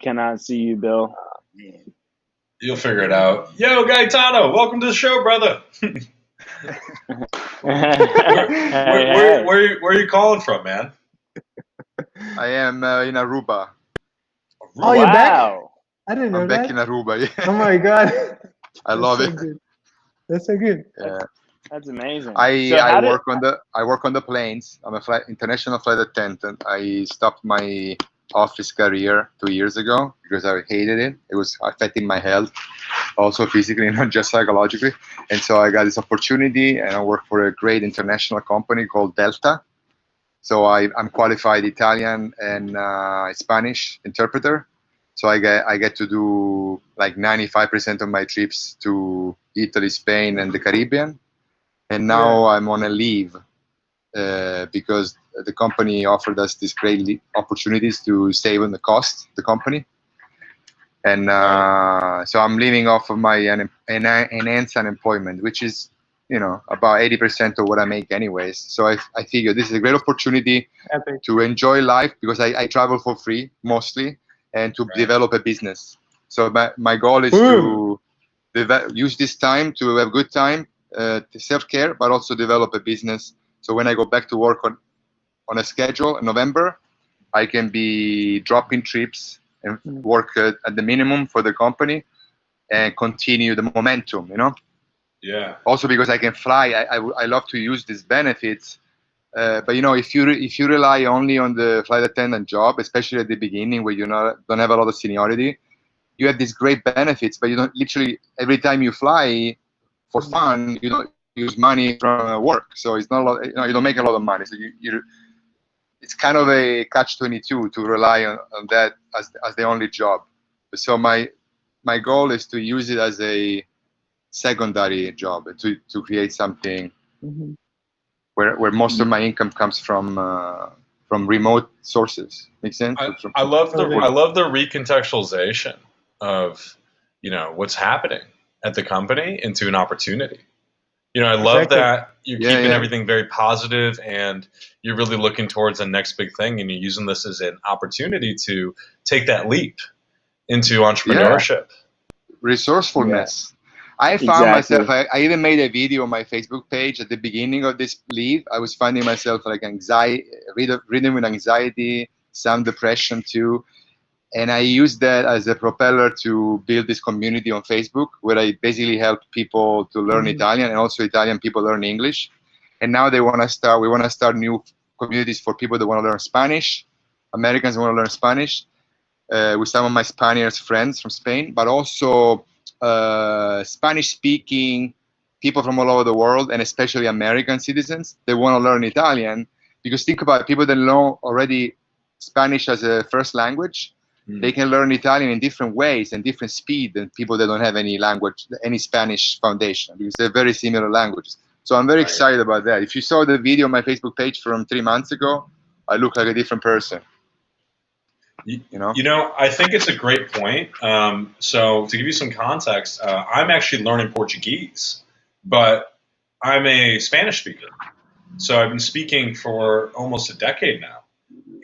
cannot see you, Bill. Man. You'll figure it out. Yo, Gaetano, welcome to the show, brother. Hey. Where are you calling from, man? I am in Aruba. Oh, you're back? Wow. I didn't know I'm back that. in Aruba. Yeah. Oh my God. I love so it. Good. That's so good. Yeah. That's amazing. I So how I did? work on the planes. I'm a international flight attendant. I stopped my office career 2 years ago because I hated it. It was affecting my health, also physically, not just psychologically. And so I got this opportunity, and I work for a great international company called Delta. So I'm qualified Italian and Spanish interpreter. So I get to do like 95% of my trips to Italy, Spain, and the Caribbean. And now I'm on a leave because the company offered us these great opportunities to save on the cost, the company. And so I'm living off of my enhanced unemployment, which is, about 80% of what I make anyways. So I figure this is a great opportunity Epic. to enjoy life because I travel for free mostly and to develop a business. So my goal is to use this time to have good time, to self-care, but also develop a business. So when I go back to work on a schedule in November, I can be dropping trips and work at the minimum for the company and continue the momentum, Yeah. Also because I can fly, I love to use these benefits. But if you rely only on the flight attendant job, especially at the beginning where you don't have a lot of seniority, you have these great benefits, but you don't literally every time you fly for fun, you don't use money from work. So it's not a lot, you don't make a lot of money. So it's kind of a catch-22 to rely on that as the only job. So my goal is to use it as a secondary job to create something where most of my income comes from remote sources. Makes sense? I love the recontextualization of what's happening at the company into an opportunity. I love that you're keeping everything very positive and you're really looking towards the next big thing, and you're using this as an opportunity to take that leap into entrepreneurship. Resourcefulness. I found myself, I even made a video on my Facebook page at the beginning of this leave. I was finding myself like ridden with anxiety, some depression too. And I used that as a propeller to build this community on Facebook where I basically help people to learn Italian, and also Italian people learn English. And now we want to start new communities for people that want to learn Spanish, Americans want to learn Spanish, with some of my Spaniards friends from Spain, but also Spanish-speaking people from all over the world, and especially American citizens. They want to learn Italian because think about it, people that know already Spanish as a first language. They can learn Italian in different ways and different speed than people that don't have any Spanish foundation, because they're very similar languages. So I'm very excited about that. If you saw the video on my Facebook page from 3 months ago, I look like a different person. I think it's a great point. So to give you some context, I'm actually learning Portuguese, but I'm a Spanish speaker. So I've been speaking for almost a decade now.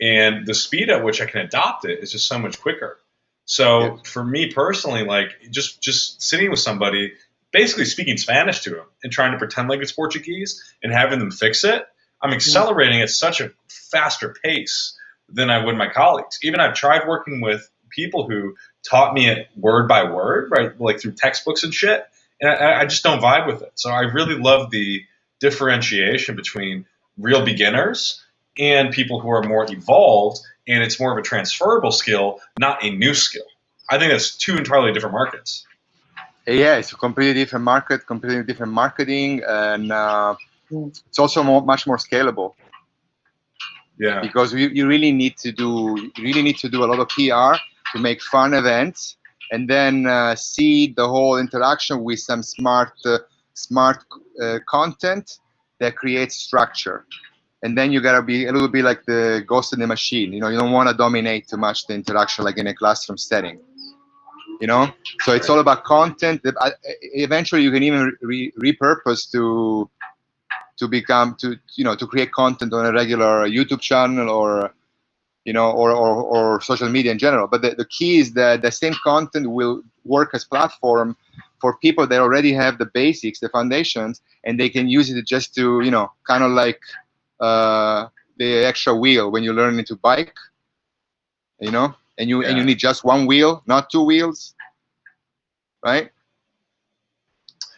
And the speed at which I can adopt it is just so much quicker. So for me personally, like just sitting with somebody, basically speaking Spanish to them and trying to pretend like it's Portuguese and having them fix it, I'm accelerating at such a faster pace than I would my colleagues. Even I've tried working with people who taught me it word by word, right, like through textbooks and shit, and I just don't vibe with it. So I really love the differentiation between real beginners and people who are more evolved, and it's more of a transferable skill, not a new skill. I think that's two entirely different markets. Yeah, it's a completely different market, completely different marketing, and it's also much more scalable. Yeah. Because you really need to do a lot of PR to make fun events, and then see the whole interaction with some smart content that creates structure. And then you gotta be a little bit like the ghost in the machine. You don't want to dominate too much the interaction like in a classroom setting. So it's all about content. Eventually, you can even repurpose to create content on a regular YouTube channel or or social media in general. But the key is that the same content will work as platform for people that already have the basics, the foundations, and they can use it just to, kind of like the extra wheel when you're learning to bike, and you need just one wheel, not two wheels, right?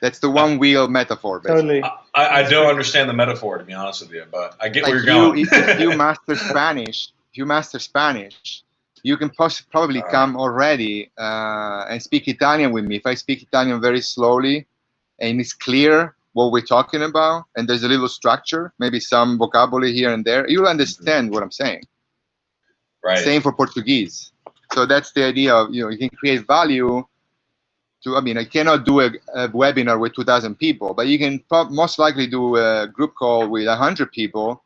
That's the one wheel metaphor, basically. Totally. I don't understand the metaphor, to be honest with you, but I get Like where you're going. if you master Spanish, you can probably come already and speak Italian with me. If I speak Italian very slowly and it's clear what we're talking about, and there's a little structure, maybe some vocabulary here and there, you'll understand what I'm saying. Right. Same for Portuguese. So that's the idea of, you can create value. I cannot do a webinar with 2,000 people, but you can most likely do a group call with 100 people.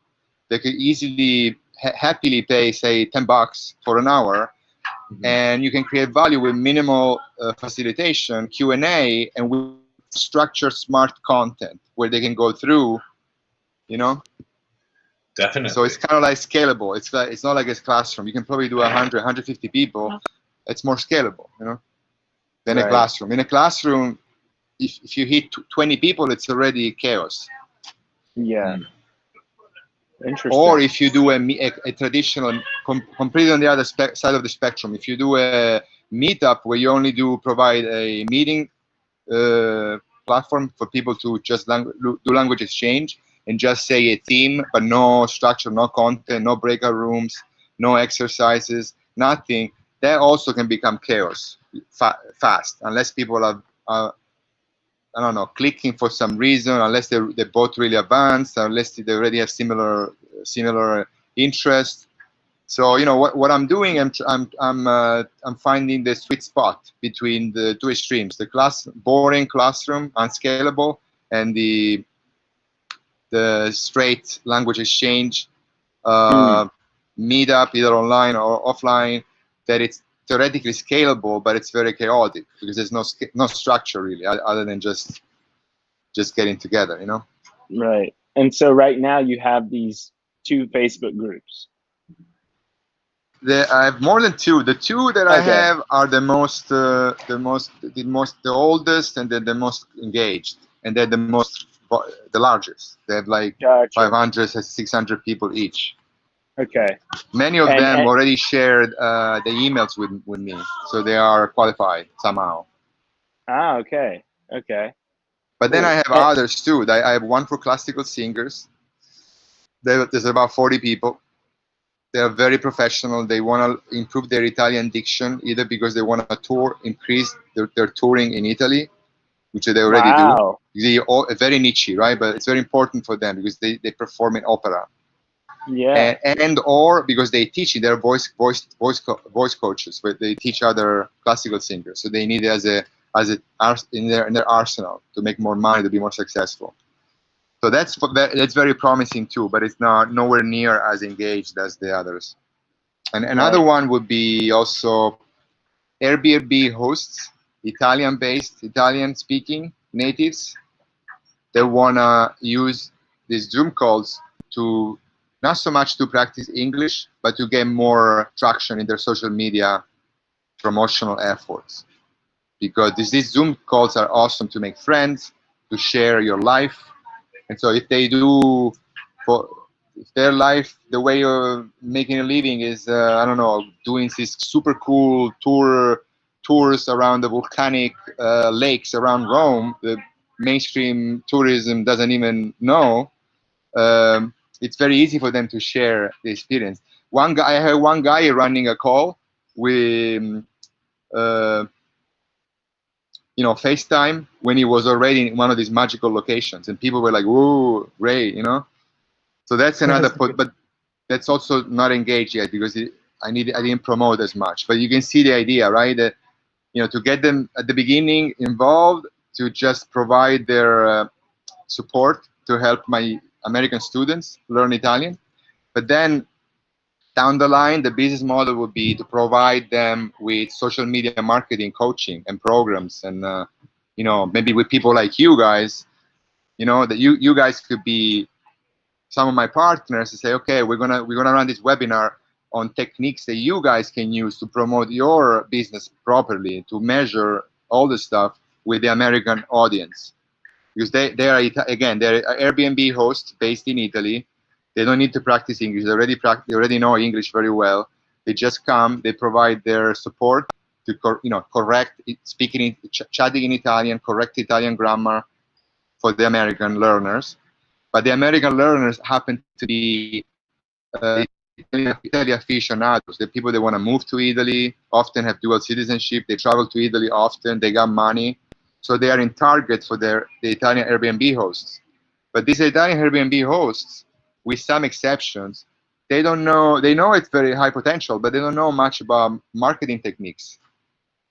They could easily, happily pay, say, $10 for an hour, and you can create value with minimal facilitation, Q&A, and with structured, smart content where they can go through, Definitely. So it's kind of like scalable. It's not like a classroom. You can probably do 100, 150 people. It's more scalable, than a classroom. In a classroom, if you hit 20 people, it's already chaos. Yeah. Interesting. Or if you do a traditional, completely on the other side of the spectrum, if you do a meetup where you only provide a meeting platform for people to just do language exchange and just say a theme, but no structure, no content, no breakout rooms, no exercises, nothing, that also can become chaos fast, unless people are I don't know, clicking for some reason, unless they're both really advanced, unless they already have similar interests. So what I'm doing, I'm finding the sweet spot between the two extremes: the boring classroom, unscalable, and the straight language exchange meetup, either online or offline, that it's theoretically scalable, but it's very chaotic because there's no structure really, other than just getting together, Right. And so right now you have these 2 Facebook groups. I have more than 2. The 2 that I have are the oldest, and they're the most engaged, and they're the largest. They have like 500, 600 people each. Okay. Many of them already shared the emails with me, so they are qualified somehow. Ah, okay. Okay. But then I have others too. I have one for classical singers. There's about 40 people. They are very professional. They want to improve their Italian diction, either because they want to increase their touring in Italy, which they already do. They're very niche, right? But it's very important for them because they perform in opera. Yeah. And or because they teach it, they're voice coaches, but they teach other classical singers. So they need it in their arsenal to make more money, to be more successful. So that's very promising too, but it's nowhere near as engaged as the others. And another one would be also Airbnb hosts, Italian-based, Italian-speaking natives. They wanna use these Zoom calls to not so much to practice English, but to get more traction in their social media promotional efforts. Because these Zoom calls are awesome to make friends, to share your life. And so if they do, if their life, the way of making a living is, I don't know, doing these super cool tours around the volcanic lakes around Rome, the mainstream tourism doesn't even know, it's very easy for them to share the experience. I had one guy running a call with FaceTime when he was already in one of these magical locations, and people were like, "Whoa, Ray," So that's another but that's also not engaged yet because I didn't promote as much. But you can see the idea, right? That to get them at the beginning involved, to just provide their support to help my American students learn Italian, but then down the line, the business model would be to provide them with social media marketing, coaching, and programs, and maybe with people like you guys, that you guys could be some of my partners and say, okay, we're gonna run this webinar. on techniques that you guys can use to promote your business properly, to measure all the stuff with the American audience. Because they are, again, they're Airbnb hosts based in Italy. They don't need to practice English. They already know English very well. They just come, they provide their support to correct speaking, chatting in Italian, correct Italian grammar for the American learners. But the American learners happen to be Italy aficionados, the people that want to move to Italy, often have dual citizenship, they travel to Italy often, they got money, so they are in target for the Italian Airbnb hosts. But these Italian Airbnb hosts, with some exceptions, they don't know, they know it's very high potential, but they don't know much about marketing techniques.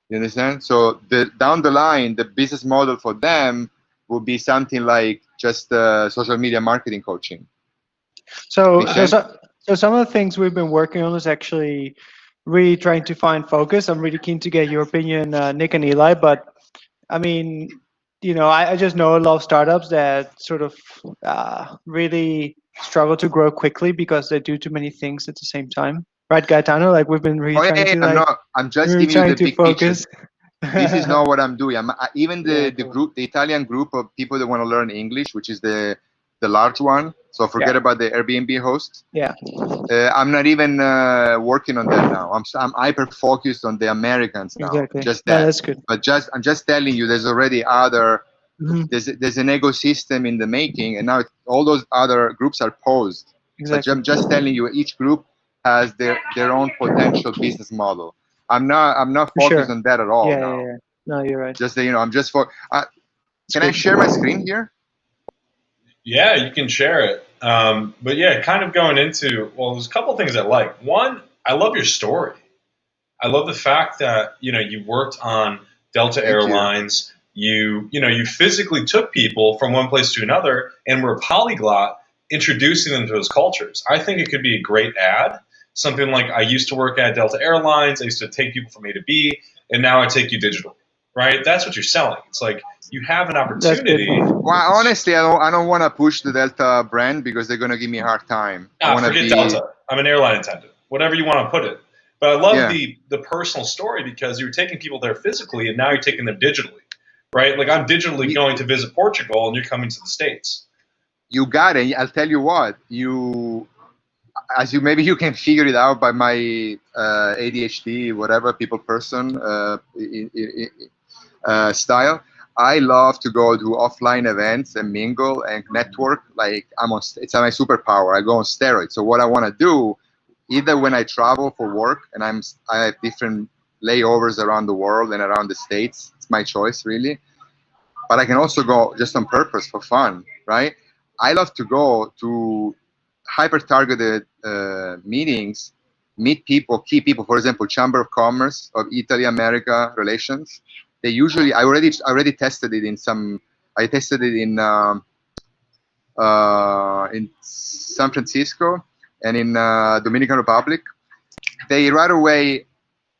You understand? So down the line, the business model for them will be something like just social media marketing coaching. So, Make so, sense? so, so some of the things we've been working on is actually really trying to find focus. I'm really keen to get your opinion, Nick and Eli. But I mean, I just know a lot of startups that sort of really struggle to grow quickly because they do too many things at the same time. Right, Gaetano? Like we've been really Oh yeah, trying yeah, to no, I'm just really giving you trying the to big picture. focus. This is not what I'm doing. Even Yeah, the cool. group, the Italian group of people that want to learn English, which is the large one. So forget Yeah. about the Airbnb hosts. Yeah. I'm not even working on that now. I'm hyper focused on the Americans now. Exactly. Just No, that. that's good. But I'm just telling you, there's already other. Mhm. There's an ecosystem in the making, and now all those other groups are posed. But Exactly. I'm just telling you, each group has their own potential business model. I'm not For focused sure. on that at all Yeah, yeah, now. yeah. No, you're right. Just that, I'm just for. It's Can I good. share my screen here? Yeah, you can share it. But yeah, kind of going into, well, there's a couple things I like. One, I love your story. I love the fact that you worked on Delta Thank you. Airlines. You physically took people from one place to another and were a polyglot, introducing them to those cultures. I think it could be a great ad. Something like, I used to work at Delta Airlines. I used to take people from A to B, and now I take you digital. Right? That's what you're selling. It's like you have an That's good. opportunity. Well, honestly, I don't want to push the Delta brand because they're gonna give me a hard time. I want to Forget be. Delta. I'm an airline attendant. Whatever you want to put it. But I love Yeah. the personal story because you're taking people there physically and now you're taking them digitally, right? Like I'm digitally going to visit Portugal and you're coming to the States. You got it. I'll tell you what. Maybe you can figure it out by my ADHD, whatever people person style. I love to go to offline events and mingle and network. Like it's my superpower. I go on steroids. So what I want to do, either when I travel for work and I have different layovers around the world and around the states. It's my choice, really. But I can also go just on purpose for fun, right? I love to go to hyper targeted meetings, meet people, key people. For example, Chamber of Commerce of Italy America relations. They usually I already tested it in some. I tested it in San Francisco and in Dominican Republic. They right away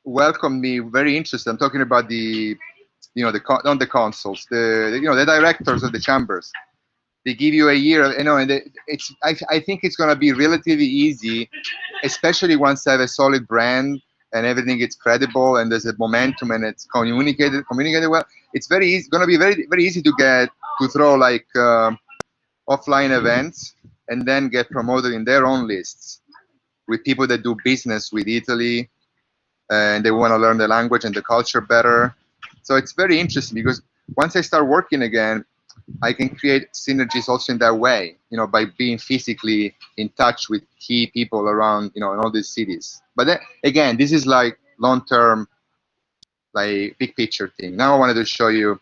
welcomed me, very interested. I'm talking about not the consuls, the directors of the chambers. They give you a year, and I think it's going to be relatively easy, especially once I have a solid brand and everything is credible and there's a momentum and it's communicated well. It's going to be very very easy to throw like offline events and then get promoted in their own lists with people that do business with Italy and they want to learn the language and the culture better. So it's very interesting because once I start working again, I can create synergies also in that way, by being physically in touch with key people around, in all these cities. But then, again, this is like long-term, like big picture thing. Now I wanted to show you.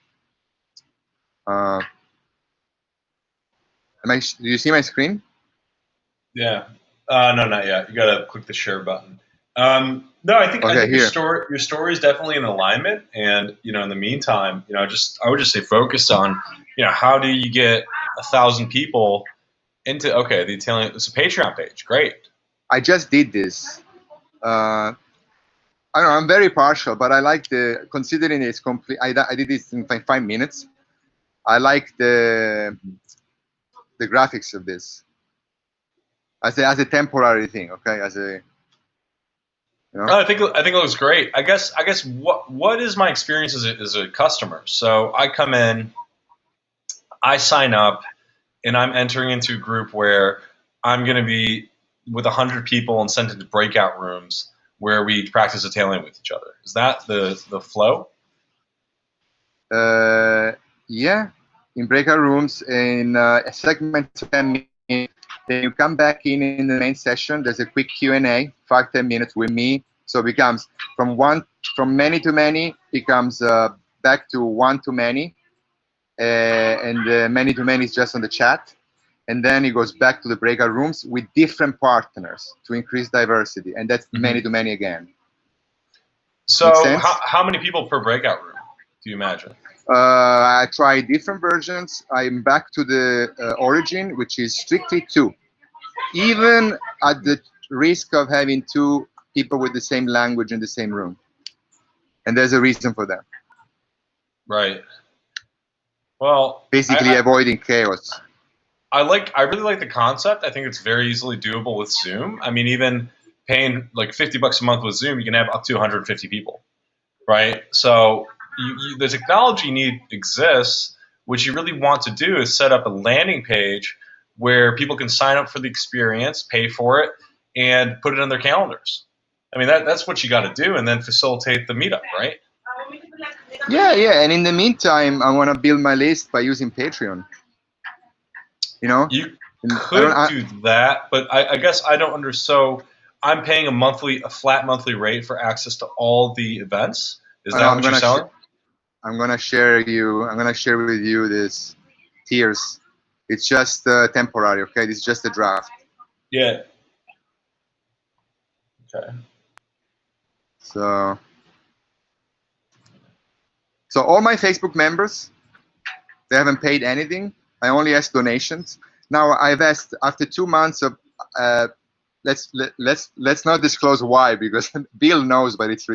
Uh, do you see my screen? Yeah. No, not yet. You got to click the share button. No, I think Okay, your here. story is definitely in alignment, and in the meantime, I would just say focus on how do you get 1,000 people into the Italian. It's a Patreon page. Great. I just did this. I don't know. I'm very partial, but I like considering it's complete. I did this in 5 minutes. I like the graphics of this as a temporary thing. Okay, You know? Oh, I think it looks great. I guess what is my experience as a customer? So I come in, I sign up, and I'm entering into a group where I'm going to be with 100 people and sent into breakout rooms where we practice Italian with each other. Is that the flow? Yeah, in breakout rooms in a segment of 10 minutes. Then you come back in the main session. There's a quick Q&A, 5-10 minutes with me. So it becomes from many to many becomes back to one to many, and many to many is just on the chat. And then it goes back to the breakout rooms with different partners to increase diversity, and that's many to many again. Make So sense? how many people per breakout room do you imagine? I try different versions. I'm back to the origin, which is strictly 2. Even at the risk of having 2 people with the same language in the same room. And there's a reason for that. Right. Well, Basically avoiding chaos. I really like the concept. I think it's very easily doable with Zoom. I mean, even paying like $50 a month with Zoom, you can have up to 150 people, right? So the technology need exists. What you really want to do is set up a landing page where people can sign up for the experience, pay for it, and put it on their calendars. I mean, that's what you got to do, and then facilitate the meetup, right? Yeah. And in the meantime, I want to build my list by using Patreon. You know? You could do that, but I guess I don't understand. So I'm paying a flat monthly rate for access to all the events. Is that what you're selling? I'm gonna share with you this tiers. It's just temporary, okay? This is just a draft. Yeah. Okay. So all my Facebook members, they haven't paid anything. I only asked donations. Now I've asked after 2 months of let's not disclose why, because Bill knows, but it's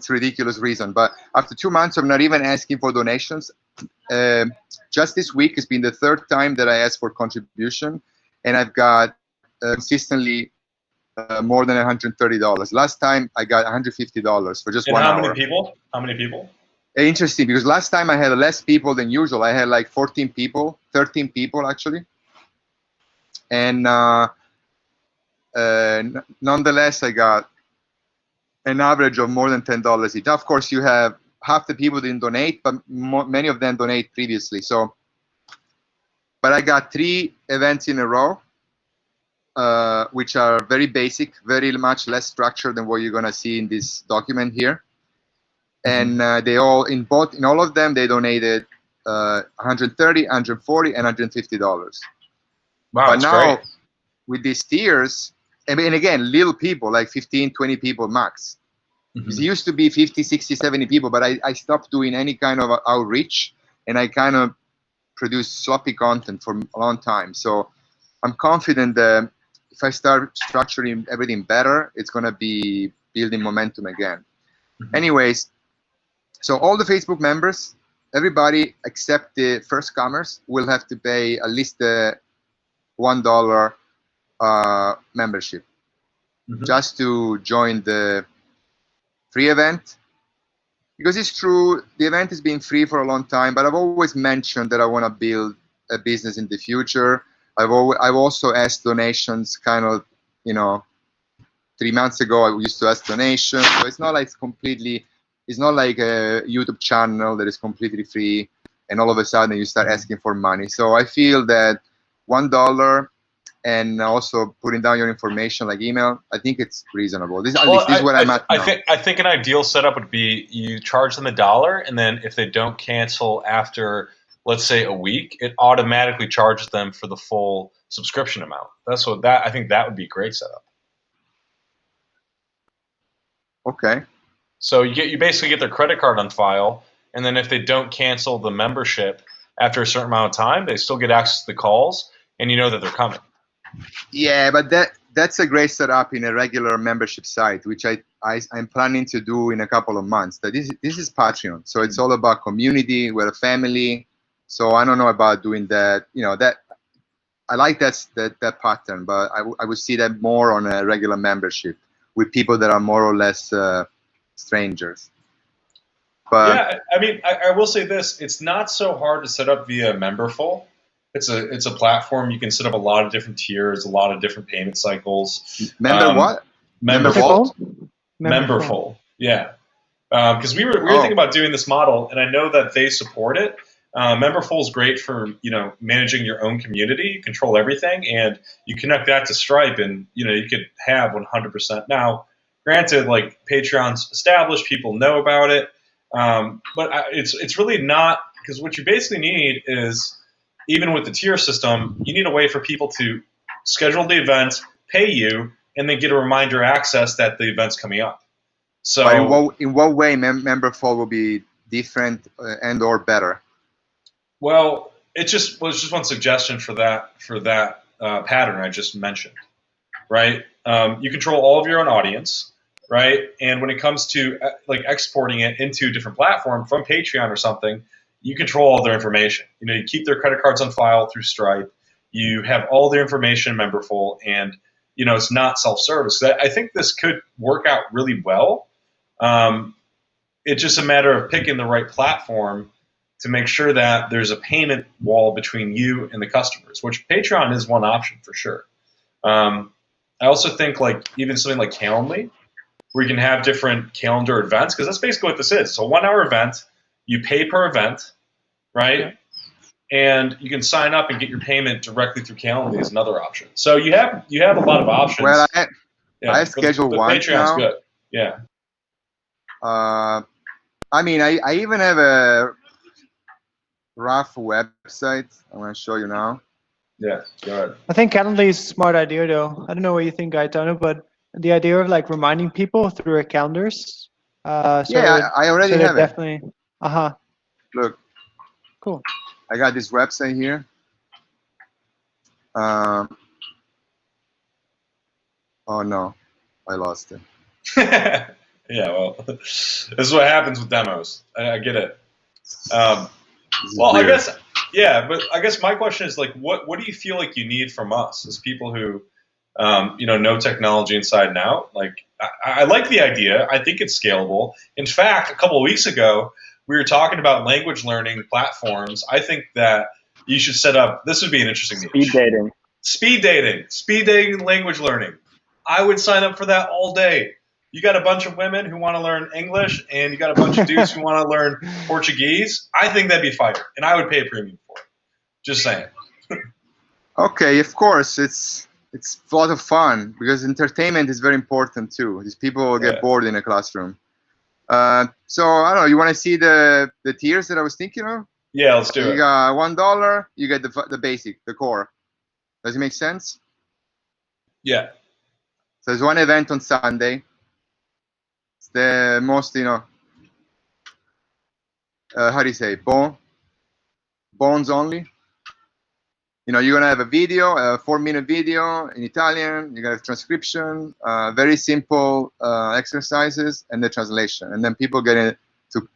ridiculous reason. But after 2 months of not even asking for donations, just this week has been the 3rd time that I asked for contribution, and I've got consistently more than $130. Last time I got $150 for just 1 hour. How many people? How many people? Interesting, because last time I had less people than usual. I had like 14 people, 13 people actually. And nonetheless, I got an average of more than $10 each. Of course, you have half the people didn't donate, but many of them donate previously. So, but I got 3 events in a row, which are very basic, very much less structured than what you're gonna see in this document here. And they all in all of them they donated $130, $140, and $150. Wow, but now great. With these tiers, and again, little people like 15, 20 people max. It used to be 50, 60, 70 people, but I stopped doing any kind of outreach, and I kind of produced sloppy content for a long time. So I'm confident that if I start structuring everything better, it's gonna be building momentum again. Anyways. So all the Facebook members, everybody except the first comers, will have to pay at least the $1 membership just to join the free event. Because it's true, the event has been free for a long time, but I've always mentioned that I want to build a business in the future. I've also asked donations kind of, 3 months ago I used to ask donations. So it's not like it's not like a YouTube channel that is completely free and all of a sudden you start asking for money. So I feel that $1 and also putting down your information like email, I think it's reasonable. This is where I'm at now. I think an ideal setup would be you charge them $1, and then if they don't cancel after, let's say, a week, it automatically charges them for the full subscription amount. I think that would be a great setup. Okay. So you basically get their credit card on file, and then if they don't cancel the membership after a certain amount of time, they still get access to the calls, and you know that they're coming. Yeah, but that's a great setup in a regular membership site, which I'm planning to do in a couple of months. This is Patreon, so it's all about community. We're a family, so I don't know about doing that. That I like that pattern, but I would see that more on a regular membership with people that are more or less strangers. But Yeah, I mean, I will say this: it's not so hard to set up via Memberful. It's a platform you can set up a lot of different tiers, a lot of different payment cycles. member what? Member What's it Memberful, vault? called? Memberful, yeah. Because we were thinking Oh, about doing this model, and I know that they support it. Memberful is great for managing your own community. You control everything, and you connect that to Stripe, and you could have 100%. Now, granted, like Patreon's established, people know about it, but it's really not, because what you basically need is, even with the tier system, you need a way for people to schedule the event, pay you, and then get a reminder access that the event's coming up. but So, in what way member vault will be different and or better? well, it just was just one suggestion for that pattern I just mentioned, right? You control all of your own audience, right? And when it comes to like exporting it into a different platform from Patreon or something, you control all their information. You keep their credit cards on file through Stripe. You have all their information in Memberful, and it's not self-service. I think this could work out really well. It's just a matter of picking the right platform to make sure that there's a payment wall between you and the customers, which Patreon is one option for sure. I also think like even something like Calendly, where you can have different calendar events, because that's basically what this is. It's a 1-hour event. You pay per event, right? Yeah. And you can sign up and get your payment directly through Calendly is another option. So you have a lot of options. Well, Yeah, I schedule but one Patreon's now. good. Yeah. I mean, I even have a rough website. I'm going to show you now. Yeah. Go ahead. I think Calendly is a smart idea, though. I don't know what you think, Gaetano, but the idea of like reminding people through our calendars. Yeah, I already so have it. definitely. Uh-huh. Look, Cool. I got this website here. Oh no, I lost it. Yeah, well, this is what happens with demos. I get it. Well, weird. I guess, yeah, but I guess my question is like, what do you feel like you need from us as people who, know technology inside and out? Like, I like the idea. I think it's scalable. In fact, a couple of weeks ago, we were talking about language learning platforms. I think that you should set up. This would be an interesting Speed niche. dating. Speed dating, language learning. I would sign up for that all day. You got a bunch of women who want to learn English, and you got a bunch of dudes who want to learn Portuguese. I think that'd be fire, and I would pay a premium for it. Just saying. Okay, of course, it's a lot of fun because entertainment is very important too. These people get bored in a classroom. So I don't know. You want to see the tiers that I was thinking of? Yeah, let's do it. You got $1. You get the basic, the core. Does it make sense? Yeah. So there's one event on Sunday. It's the most, how do you say, bones only. You're gonna have a video, a 4-minute video in Italian. You got a transcription, very simple exercises, and the translation. And then people get to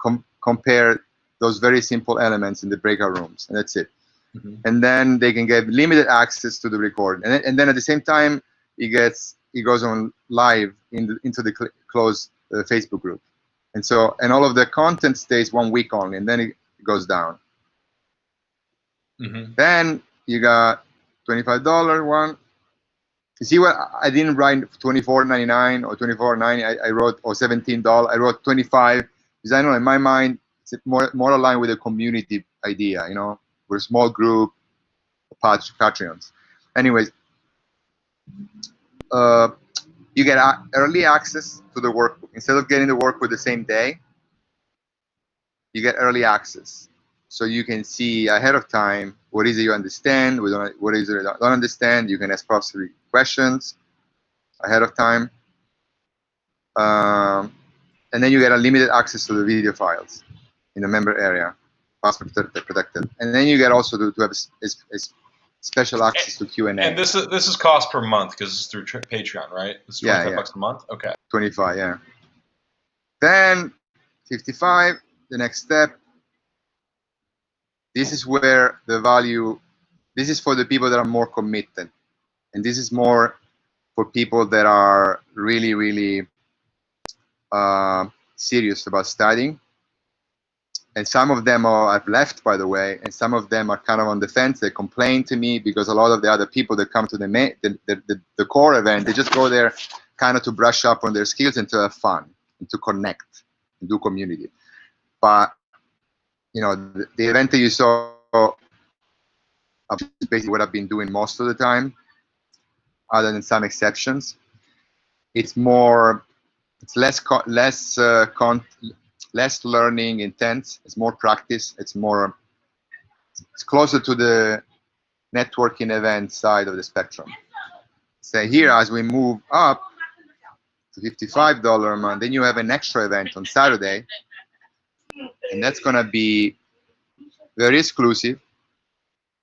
compare those very simple elements in the breakout rooms, and that's it. Mm-hmm. And then they can get limited access to the recording. And then at the same time, it goes on live into the closed Facebook group. And all of the content stays 1 week only, and then it goes down. Mm-hmm. Then you got $25 one. You see what I didn't write $24.99 or $24.90. I wrote or $17. I wrote 25 because I know in my mind it's more aligned with the community idea. We're a small group, Patreons. Anyways, you get early access to the workbook. Instead of getting the workbook the same day, you get early access. So you can see ahead of time what is it you understand, what is it you don't understand. You can ask possibly questions ahead of time. And then you get unlimited access to the video files in the member area, password protected. And then you get also to have special access to Q&A. And this is cost per month because it's through Patreon, right? It's $25 a month? Okay. 25, yeah. Then 55, the next step. This is where the value, this is for the people that are more committed. And this is more for people that are really, really serious about studying. And some of them have left, by the way, and some of them are kind of on the fence. They complain to me because a lot of the other people that come to the core event, they just go there kind of to brush up on their skills and to have fun and to connect and do community. But you know, the event that you saw is basically what I've been doing most of the time, other than some exceptions. It's more, it's less learning intense. It's more practice. It's closer to the networking event side of the spectrum. Say here, as we move up to $55 a month, then you have an extra event on Saturday, and that's going to be very exclusive.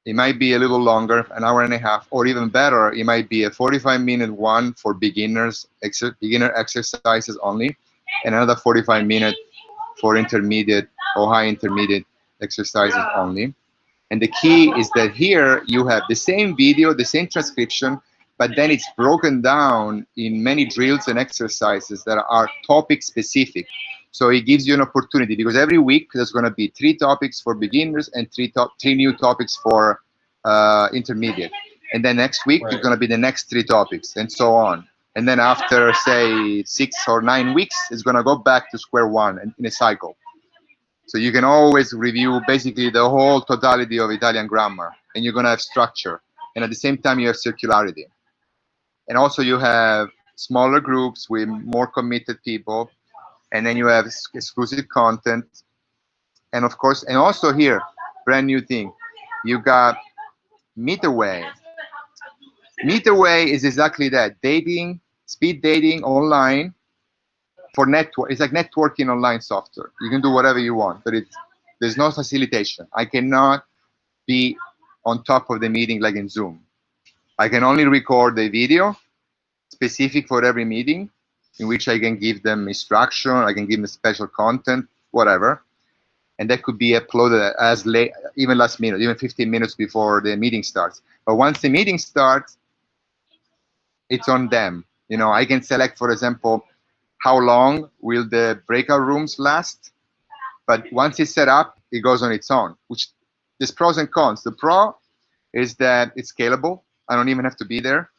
It might be a little longer, an hour and a half, or even better, it might be a 45-minute one for beginner exercises only, and another 45-minute for intermediate or high intermediate exercises only. And the key is that here you have the same video, the same transcription, but then it's broken down in many drills and exercises that are topic specific. So it gives you an opportunity, because every week there's going to be 3 topics for beginners and 3 new topics for intermediate. And then next week it's going to be the next 3 topics, and so on. And then after, say, 6 or 9 weeks, it's going to go back to square one in a cycle. So you can always review basically the whole totality of Italian grammar, and you're going to have structure. And at the same time, you have circularity. And also you have smaller groups with more committed people. And then you have exclusive content. And of course, and also here, brand new thing, you got Meetaway. Meetaway is exactly that, dating, speed dating online for network. It's like networking online software. You can do whatever you want, but there's no facilitation. I cannot be on top of the meeting like in Zoom. I can only record the video specific for every meeting, in which I can give them instruction, I can give them special content, whatever. And that could be uploaded as late, even last minute, even 15 minutes before the meeting starts. But once the meeting starts, it's on them. You know, I can select, for example, how long will the breakout rooms last? But once it's set up, it goes on its own, which there's pros and cons. The pro is that it's scalable. I don't even have to be there.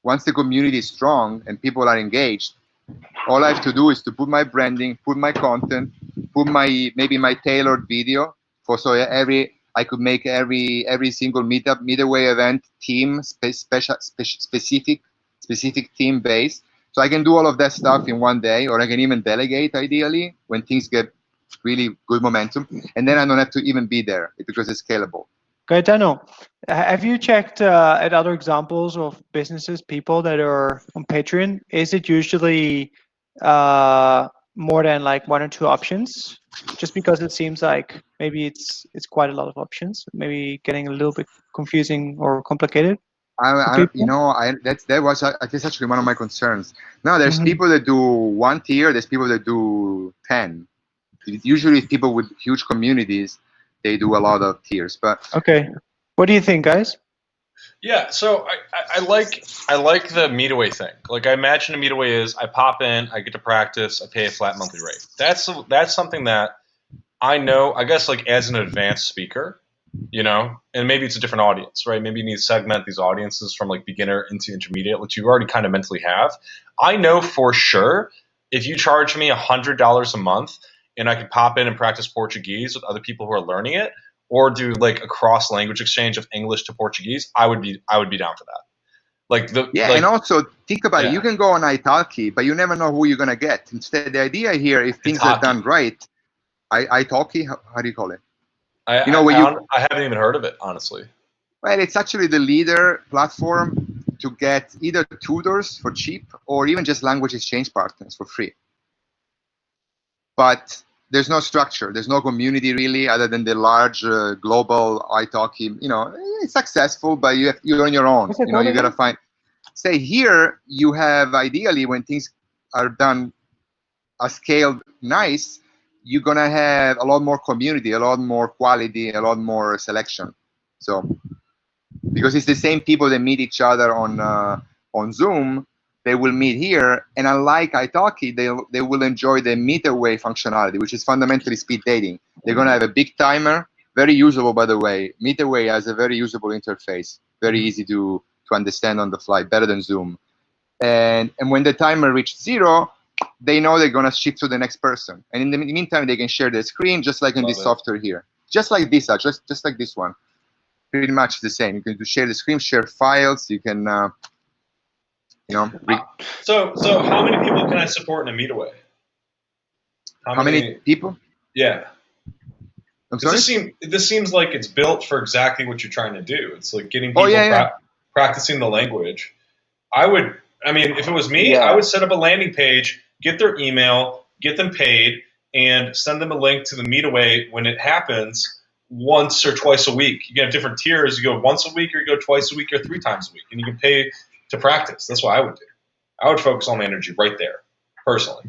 Once the community is strong and people are engaged, all I have to do is to put my branding, put my content, put maybe my tailored video I could make every single Meetaway event team specific team based. So I can do all of that stuff in one day, or I can even delegate ideally when things get really good momentum, and then I don't have to even be there because it's scalable. Gaetano, have you checked at other examples of businesses, people that are on Patreon? Is it usually more than like 1 or 2 options? Just because it seems like maybe it's quite a lot of options, maybe getting a little bit confusing or complicated. That was actually one of my concerns. No, there's people that do 1 tier, there's people that do 10. Usually people with huge communities, they do a lot of tiers. But okay, what do you think, guys? Yeah, so I like the Meetaway thing. Like, I imagine a Meetaway is I pop in, I get to practice, I pay a flat monthly rate. That's something that I know, I guess, like as an advanced speaker, you know, and maybe it's a different audience, right? Maybe you need to segment these audiences from like beginner into intermediate, which you already kind of mentally have. I know for sure if you charge me $100 a month and I could pop in and practice Portuguese with other people who are learning it, or do like a cross language exchange of English to Portuguese, I would be down for that. And also think about it. You can go on italki, but you never know who you're gonna get. Instead, the idea here, if things are done right, italki, how do you call it? I haven't even heard of it, honestly. Well, it's actually the leader platform to get either tutors for cheap or even just language exchange partners for free. But there's no structure. There's no community really, other than the large global italki. You know, it's successful, but you're on your own. You know, you gotta find. Say here, you have ideally when things are done, scaled nice, you're gonna have a lot more community, a lot more quality, a lot more selection. So, because it's the same people that meet each other on on Zoom, they will meet here, and unlike italki, they will enjoy the meet away functionality, which is fundamentally speed dating. They're going to have a big timer, very usable, by the way. Meet away has a very usable interface, very easy to understand on the fly, better than Zoom. And when the timer reaches 0, they know they're going to shift to the next person. And in the meantime, they can share their screen, just like in this software here. Just like this, just like this one. Pretty much the same. You can share the screen, share files. You can, you know. So how many people can I support in a meetaway? How many people? Yeah. I'm sorry? This seems like it's built for exactly what you're trying to do. It's like getting people practicing the language. If it was me, I would set up a landing page, get their email, get them paid, and send them a link to the meetaway when it happens once or twice a week. You can have different tiers. You go once a week, or you go twice a week, or 3 times a week, and you can pay to practice. That's what I would do. I would focus on the energy right there, personally.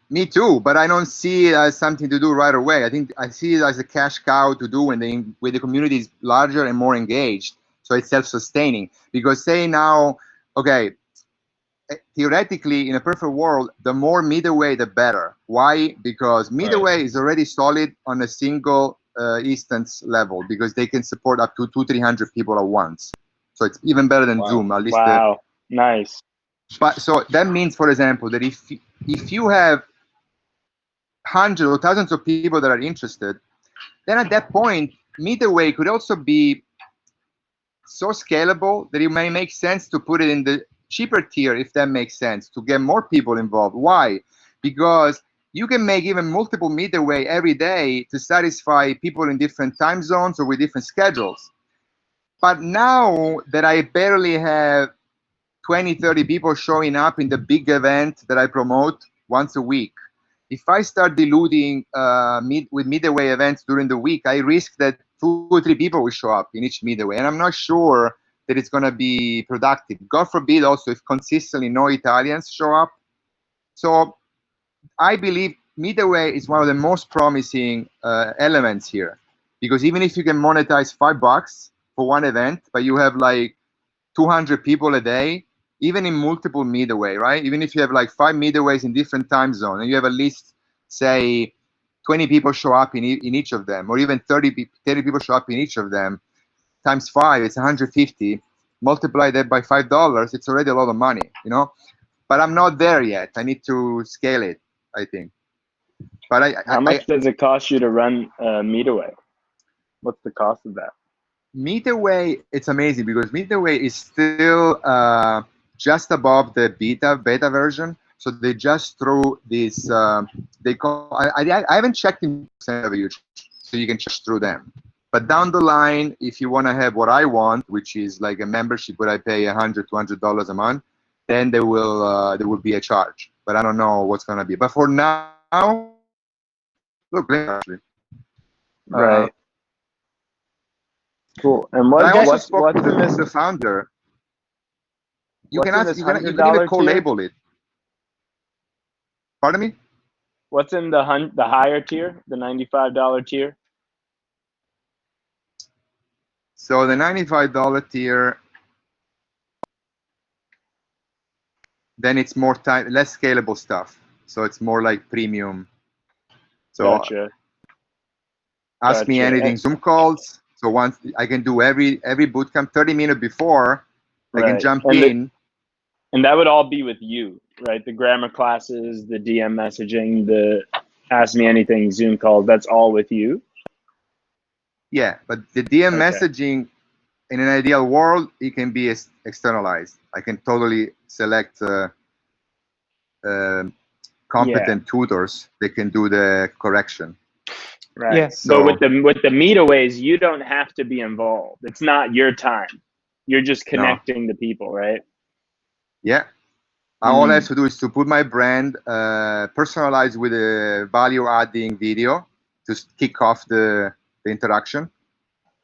Me too, but I don't see it as something to do right away. I think I see it as a cash cow to do when the community is larger and more engaged, so it's self-sustaining. Because say now, okay, theoretically, in a perfect world, the more midway, the better. Why? Because midway is already solid on a single instance level, because they can support up to 200-300 people at once. So it's even better than Zoom, at least. Wow, nice. But so that means, for example, that if you have hundreds or thousands of people that are interested, then at that point, midway could also be so scalable that it may make sense to put it in the cheaper tier, if that makes sense, to get more people involved. Why? Because you can make even multiple midway every day to satisfy people in different time zones or with different schedules. But now that I barely have 20-30 people showing up in the big event that I promote once a week, if I start diluting with midway events during the week, I risk that 2 or 3 people will show up in each midway, and I'm not sure that it's going to be productive. God forbid also if consistently no Italians show up. So I believe midway is one of the most promising elements here, because even if you can monetize $5 for one event, but you have like 200 people a day, even in multiple midway, right? Even if you have like 5 midways in different time zones, and you have at least, say, 20 people show up in each of them, or even 30 people show up in each of them, times 5, it's 150. Multiply that by $5, it's already a lot of money, you know? But I'm not there yet. I need to scale it, I think. But how much does it cost you to run Meetaway? What's the cost of that? Meetaway, it's amazing because Meetaway is still just above the beta version. So they just threw this. They call. I haven't checked in so you can check through them. But down the line, if you want to have what I want, which is like a membership where I pay $100-$200 a month, then there will be a charge. But I don't know what's gonna be. But for now, look, actually, right. Cool. And I also spoke to the founder. You can even co-label it. Pardon me? What's in the higher tier, the $95 tier? So the $95 tier, then it's more less scalable stuff. So it's more like premium. So gotcha. Ask me anything. Zoom calls. So once I can do every bootcamp 30 minutes before, I can jump in. And that would all be with you, right? The grammar classes, the DM messaging, the Ask Me Anything Zoom calls, that's all with you? Yeah, but the DM messaging, in an ideal world, it can be externalized. I can totally select competent tutors that can do the correction. Right. Yeah. So with the meetaways, you don't have to be involved. It's not your time. You're just connecting the people, right? Yeah. All I have to do is to put my brand, personalized with a value-adding video to kick off the interaction.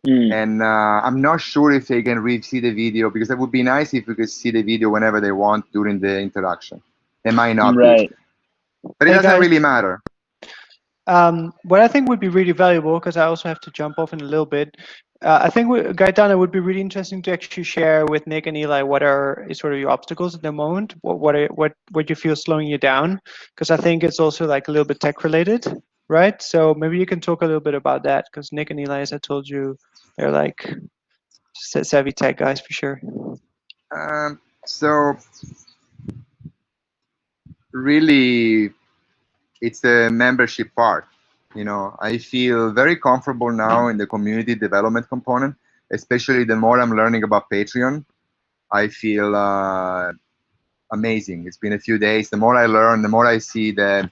And I'm not sure if they can see the video, because it would be nice if we could see the video whenever they want during the interaction. It might not be. But it doesn't really matter. What I think would be really valuable, because I also have to jump off in a little bit, I think, Gaetano, it would be really interesting to actually share with Nick and Eli what are sort of your obstacles at the moment. What you feel slowing you down? Because I think it's also like a little bit tech related, right? So maybe you can talk a little bit about that. Because Nick and Eli, as I told you, they're like savvy tech guys for sure. So really, it's the membership part. You know, I feel very comfortable now in the community development component, especially the more I'm learning about Patreon. I feel amazing. It's been a few days. The more I learn, the more I see that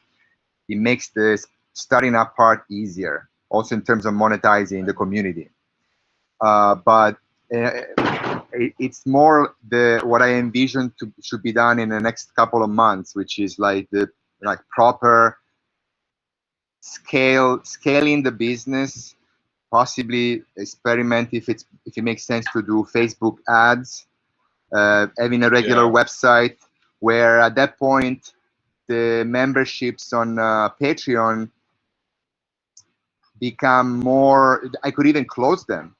it makes the starting up part easier, also in terms of monetizing the community. But it's more what I envision should be done in the next couple of months, which is like proper scaling the business, possibly experiment if it makes sense to do Facebook ads, having a regular website where at that point the memberships on Patreon become more. I could even close them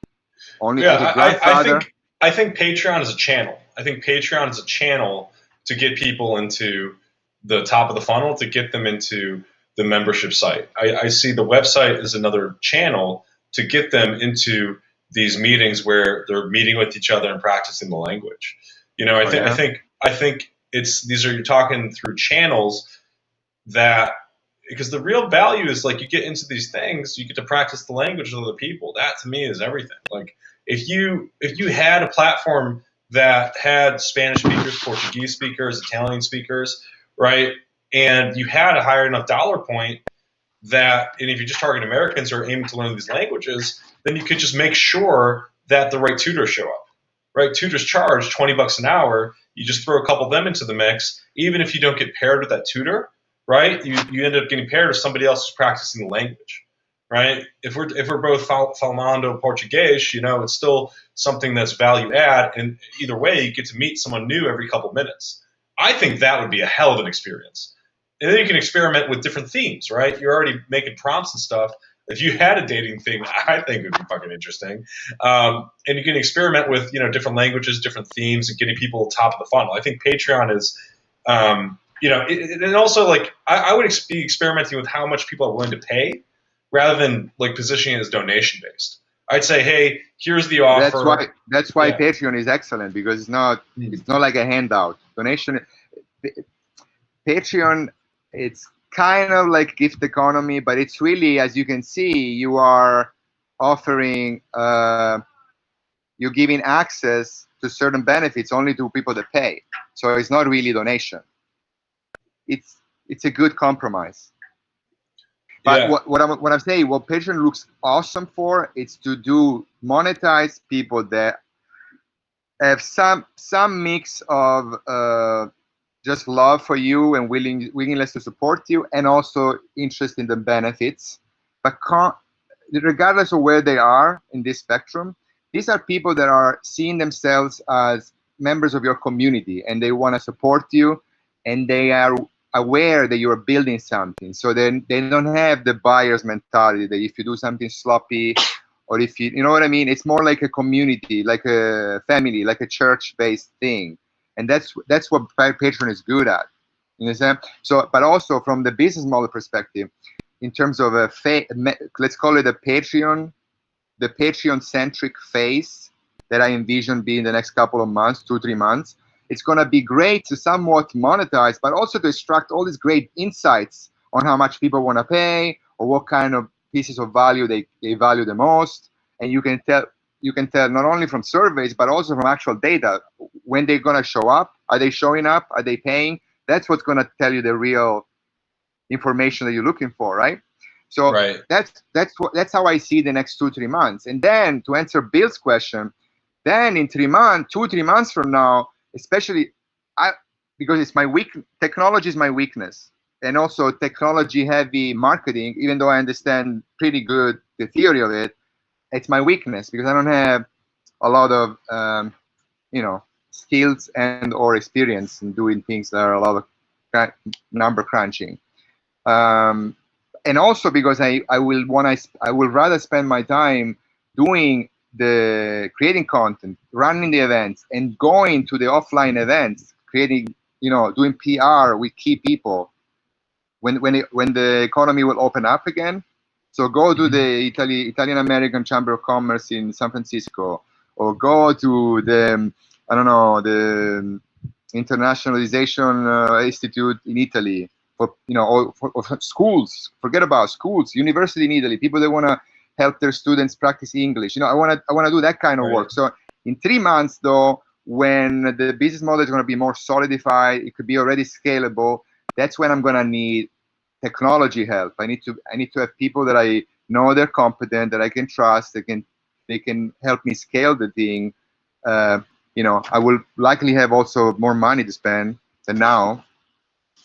only to the grandfather. I think Patreon is a channel. I think Patreon is a channel to get people into the top of the funnel, to get them into the membership site. I see the website as another channel to get them into these meetings where they're meeting with each other and practicing the language. You know, I think you're talking through channels that, because the real value is like you get into these things, you get to practice the language of other people. That to me is everything. Like if you had a platform that had Spanish speakers, Portuguese speakers, Italian speakers, right, and you had a higher enough dollar point that, and if you just target Americans who are aiming to learn these languages, then you could just make sure that the right tutors show up. Right, tutors charge $20 an hour. You just throw a couple of them into the mix. Even if you don't get paired with that tutor, right, you end up getting paired with somebody else who's practicing the language, right? If we're both falando Portuguese, you know, it's still something that's value add, and either way, you get to meet someone new every couple of minutes. I think that would be a hell of an experience. And then you can experiment with different themes, right? You're already making prompts and stuff. If you had a dating thing, I think it would be fucking interesting. And you can experiment with, you know, different languages, different themes, and getting people top of the funnel. I think Patreon is, you know, and also like I would be experimenting with how much people are willing to pay, rather than like positioning it as donation based. I'd say, hey, here's the offer. That's why Patreon is excellent, because it's not like a handout. Patreon, it's kind of like gift economy, but it's really, as you can see, you are offering, you're giving access to certain benefits only to people that pay. So it's not really donation. It's a good compromise. But what I'm saying, what Patreon looks awesome for, it's to monetize people that have some mix of just love for you and willingness to support you, and also interest in the benefits. But regardless of where they are in this spectrum, these are people that are seeing themselves as members of your community, and they want to support you, and they are aware that you are building something. So then they don't have the buyer's mentality that if you do something sloppy, or if you know what I mean, it's more like a community, like a family, like a church-based thing. And that's what Patreon is good at. You understand? So, but also from the business model perspective, in terms of let's call it the Patreon-centric phase that I envision being the next couple of months, 2-3 months, it's going to be great to somewhat monetize, but also to extract all these great insights on how much people want to pay, or what kind of pieces of value they value the most. And you can tell not only from surveys, but also from actual data, when they're going to show up. Are they showing up? Are they paying? That's what's going to tell you the real information that you're looking for, right? So that's how I see the next 2-3 months. And then to answer Bill's question, then in 3 months, 2-3 months from now, especially because it's technology is my weakness, and also technology-heavy marketing. Even though I understand pretty good the theory of it, it's my weakness because I don't have a lot of skills and or experience in doing things that are a lot of number crunching. And also because I will rather spend my time doing the creating content, running the events, and going to the offline events, creating, doing PR with key people when the economy will open up again. So go to the Italian American Chamber of Commerce in San Francisco, or go to the, I don't know, the Internationalization Institute in Italy, for or schools. Forget about schools, university in Italy. People that want to help their students practice English. I want to do that kind of work. So in 3 months, though, when the business model is going to be more solidified, it could be already scalable. That's when I'm going to need technology help. I need to have people that I know they're competent, that I can trust. They can help me scale the thing. I will likely have also more money to spend than now.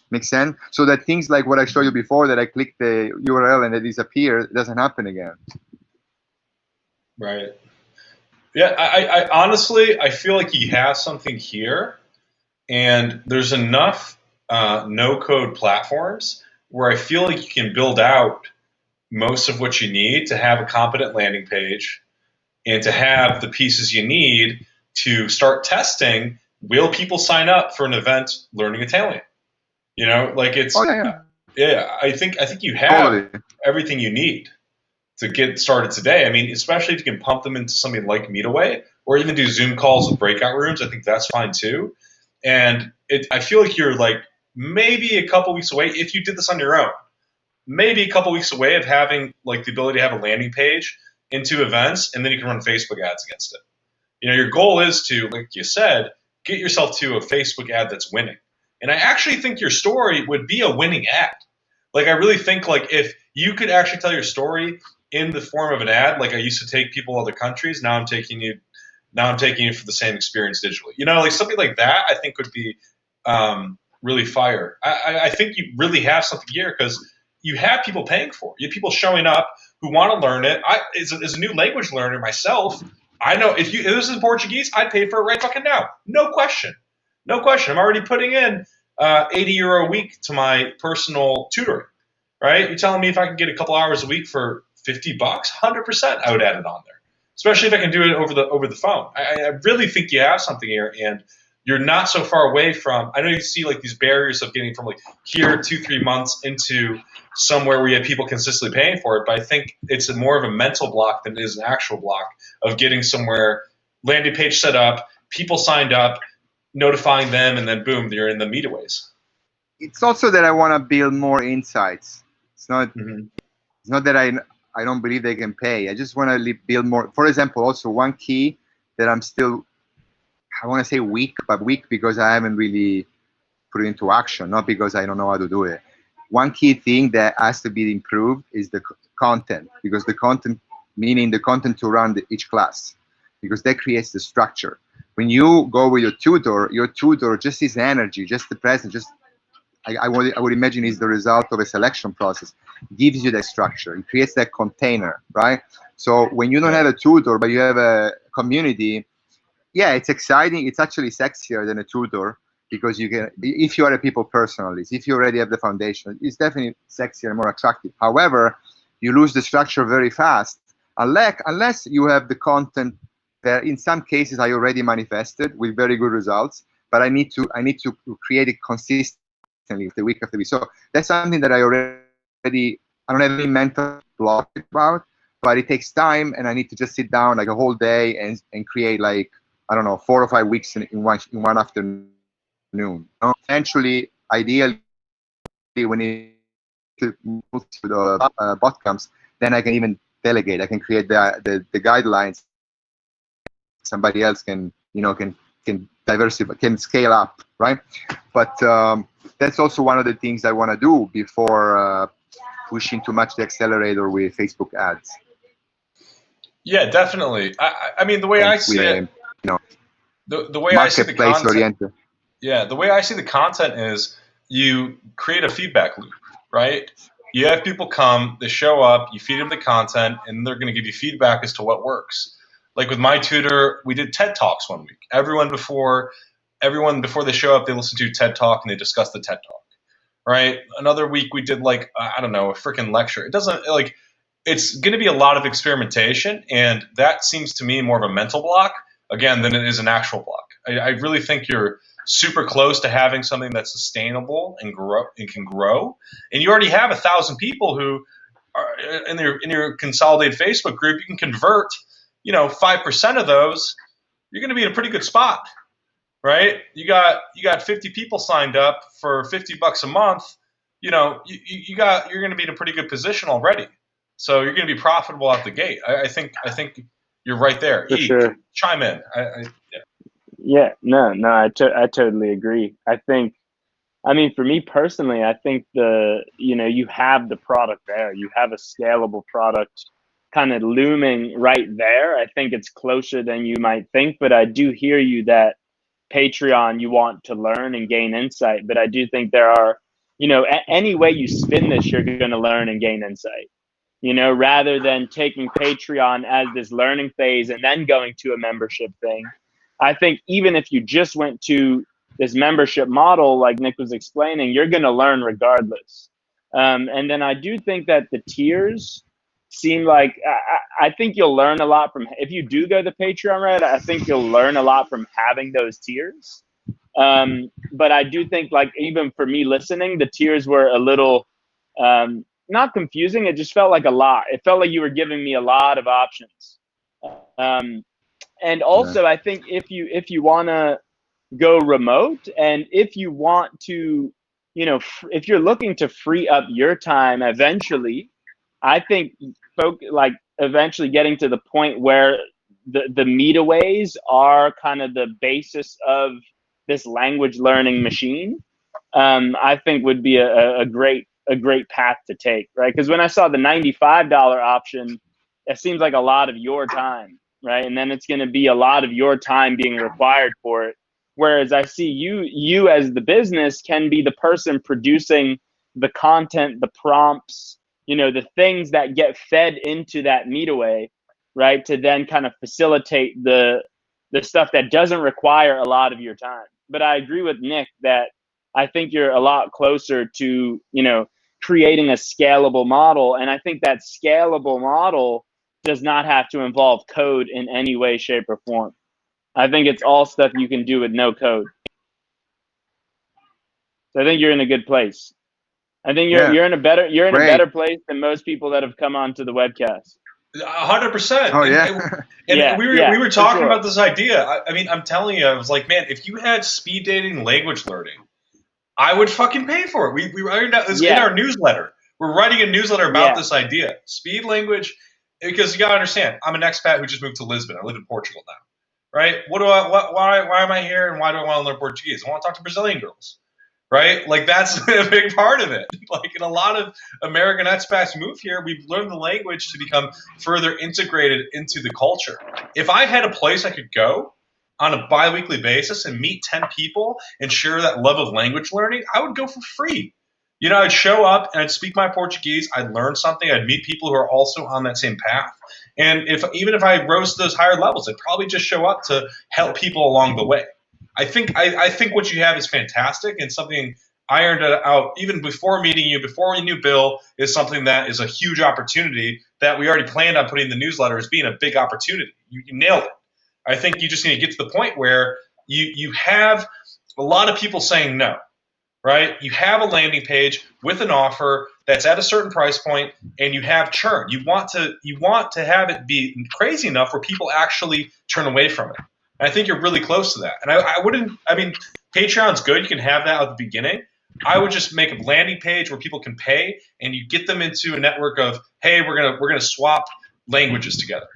Makes sense? So that things like what I showed you before, that I click the URL and it disappears, it doesn't happen again. Right. Yeah, I honestly, I feel like you have something here, and there's enough no-code platforms where I feel like you can build out most of what you need to have a competent landing page and to have the pieces you need to start testing. Will people sign up for an event learning Italian? It's I think you have everything you need to get started today. I mean, especially if you can pump them into something like Meetaway, or even do Zoom calls with breakout rooms. I think that's fine too. And I feel like you're like maybe a couple weeks away, if you did this on your own, maybe a couple weeks away of having like the ability to have a landing page into events, and then you can run Facebook ads against it. Your goal is to, like you said, get yourself to a Facebook ad that's winning. And I actually think your story would be a winning ad. Like, I really think, like, if you could actually tell your story in the form of an ad, like I used to take people other countries, now I'm taking you for the same experience digitally. Like something like that, I think would be really fire. I think you really have something here, because you have people paying for it. You have people showing up who want to learn it. As a new language learner myself, I know if this is in Portuguese, I'd pay for it right fucking now. No question. I'm already putting in €80 a week to my personal tutoring, right? You're telling me if I can get a couple hours a week for $50, 100% I would add it on there, especially if I can do it over the phone. I really think you have something here, and you're not so far away from. I know you see like these barriers of getting from like here 2-3 months into somewhere where you have people consistently paying for it, but I think it's more of a mental block than it is an actual block of getting somewhere, landing page set up, people signed up, notifying them, and then boom, you're in the Meetaways. It's also that I want to build more insights. It's not that I don't believe they can pay. I just want to build more. For example, also one key that I'm still, I want to say weak because I haven't really put it into action, not because I don't know how to do it. One key thing that has to be improved is the content, because the content, meaning the content to run each class, because that creates the structure. When you go with your tutor just his energy, just the presence, just I would imagine is the result of a selection process, gives you that structure. It creates that container, right? So when you don't have a tutor, but you have a community, yeah, it's exciting. It's actually sexier than a tutor, because you can, if you are a people personalist, if you already have the foundation, it's definitely sexier and more attractive. However, you lose the structure very fast, unless you have the content that in some cases I already manifested with very good results, but I need to create it consistently the week after week. So that's something that I don't have any mental block about, but it takes time, and I need to just sit down like a whole day and create like, I don't know, 4 or 5 weeks in one afternoon. Eventually, ideally, when it moves to the bot comes, then I can even delegate. I can create the guidelines. Somebody else can diversify, can scale up, right? But that's also one of the things I want to do before pushing too much the accelerator with Facebook ads. Yeah, definitely. I mean, the way I see it, the way I see the content, oriented. Yeah, the way I see the content is you create a feedback loop, right? You have people come, they show up, you feed them the content, and they're going to give you feedback as to what works. Like with my tutor, we did TED Talks one week. Everyone before they show up, they listen to TED Talk and they discuss the TED Talk, right? Another week we did like, I don't know, a freaking lecture. It doesn't, like, it's going to be a lot of experimentation, and that seems to me more of a mental block, again, than it is an actual block. I really think you're super close to having something that's sustainable and can grow. And you already have 1,000 people who are in your consolidated Facebook group. You can convert, 5% of those. You're going to be in a pretty good spot, right? You got 50 people signed up for $50 a month. You're going to be in a pretty good position already. So you're going to be profitable out the gate. I think you're right there. For sure. Chime in. Yeah, no, I totally agree. I mean, for me personally, I think you have the product there. You have a scalable product kind of looming right there. I think it's closer than you might think, but I do hear you that Patreon, you want to learn and gain insight. But I do think there are, any way you spin this, you're going to learn and gain insight. Rather than taking Patreon as this learning phase and then going to a membership thing. I think even if you just went to this membership model, like Nick was explaining, you're going to learn regardless. And then I do think that the tiers seem like, I think you'll learn a lot from, if you do go the Patreon route, I think you'll learn a lot from having those tiers. But I do think, like, even for me listening, the tiers were a little, not confusing. It just felt like a lot. It felt like you were giving me a lot of options. And also, I think if you want to go remote, and if you want to, if you're looking to free up your time eventually, I think eventually getting to the point where the meetaways are kind of the basis of this language learning machine, I think would be a great path to take, right? Because when I saw the $95 option, it seems like a lot of your time. Right. And then it's going to be a lot of your time being required for it. Whereas I see you as the business can be the person producing the content, the prompts, the things that get fed into that meetaway, right? To then kind of facilitate the stuff that doesn't require a lot of your time. But I agree with Nick that I think you're a lot closer to, creating a scalable model. And I think that scalable model does not have to involve code in any way, shape, or form. I think it's all stuff you can do with no code. So I think you're in a good place. I think you're in a better place than most people that have come onto the webcast. 100%. Oh yeah. And we were talking about this idea. I mean, I'm telling you, I was like, man, if you had speed dating language learning, I would fucking pay for it. We write it's in our newsletter. We're writing a newsletter about this idea. Speed language. Because you gotta understand, I'm an expat who just moved to Lisbon. I live in Portugal now, right? Why am I here, and why do I want to learn Portuguese? I want to talk to Brazilian girls, right? Like, that's a big part of it. Like, in a lot of American expats who move here, we've learned the language to become further integrated into the culture. If I had a place I could go on a bi-weekly basis and meet 10 people and share that love of language learning, I would go for free. I'd show up and I'd speak my Portuguese. I'd learn something. I'd meet people who are also on that same path. And even if I rose to those higher levels, I'd probably just show up to help people along the way. I think what you have is fantastic, and something I ironed out even before meeting you, before we knew Bill, is something that is a huge opportunity that we already planned on putting in the newsletter as being a big opportunity. You nailed it. I think you just need to get to the point where you have a lot of people saying no. Right? You have a landing page with an offer that's at a certain price point, and you have churn. You want to have it be crazy enough where people actually turn away from it. And I think you're really close to that. And Patreon's good. You can have that at the beginning. I would just make a landing page where people can pay, and you get them into a network of, hey, we're gonna swap languages together.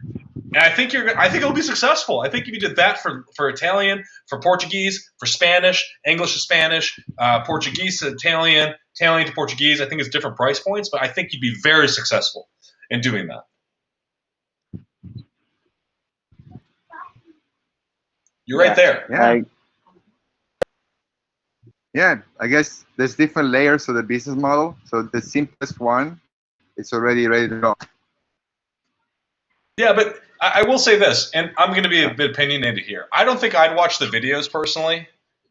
And I think it'll be successful. I think if you did that for Italian, for Portuguese, for Spanish, English to Spanish, Portuguese to Italian, Italian to Portuguese, I think it's different price points, but I think you'd be very successful in doing that. You're right there. Yeah, I guess there's different layers of the business model. So the simplest one, it's already ready to go. Yeah, but I will say this, and I'm going to be a bit opinionated here. I don't think I'd watch the videos personally.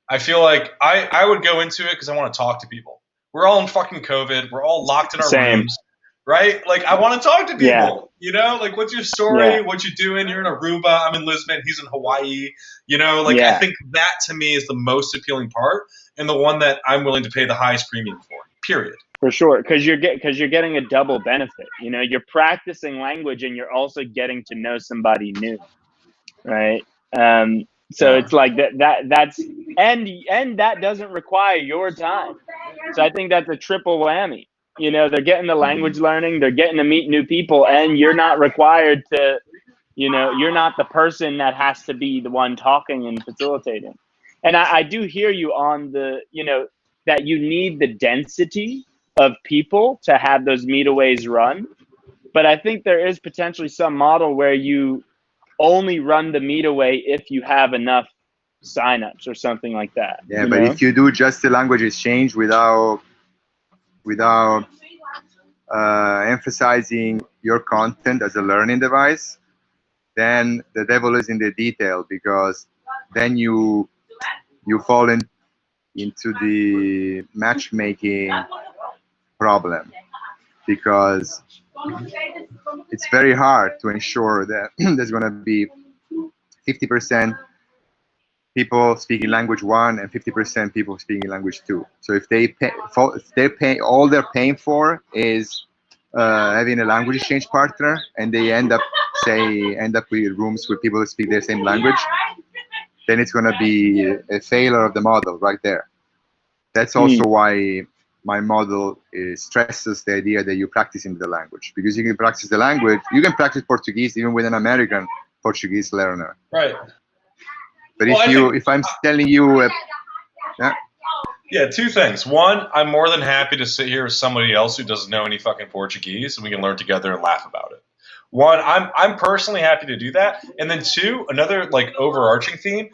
I feel like I would go into it because I want to talk to people. We're all in fucking COVID. We're all locked in our rooms. right? Like, I want to talk to Yeah. people, you know, like, what's your story? Yeah. What you doing? You're in Aruba. I'm in Lisbon. He's in Hawaii. You know, like, I Yeah. think that to me is the most appealing part and the one that I'm willing to pay the highest premium for, period. For sure, because you're getting a double benefit. You know, you're practicing language and you're also getting to know somebody new, right? So Yeah. it's like that's and that doesn't require your time. So I think that's a triple whammy. You know, they're getting the language learning, they're getting to meet new people, and you're not required to. You know, you're not the person that has to be the one talking and facilitating. And I do hear you on the, you know, that you need the density of people to have those meetaways run. But I think there is potentially some model where you only run the meetaway if you have enough signups or something like that. Yeah, You but know? if you do just the language exchange without emphasizing your content as a learning device, then the devil is in the detail, because then you fall into the matchmaking problem, because it's very hard to ensure that there's going to be 50% people speaking language one and 50% people speaking language two. So if all they're paying for is having a language exchange partner, and they end up with rooms with people that speak their same language, then it's going to be a failure of the model right there. That's also why my model stresses the idea that you practice in the language, because you can practice the language. You can practice Portuguese even with an American Portuguese learner. Right. But Well, if I'm telling you, yeah, two things. One, I'm more than happy to sit here with somebody else who doesn't know any fucking Portuguese, and we can learn together and laugh about it. One, I'm personally happy to do that. And then two, another like overarching theme,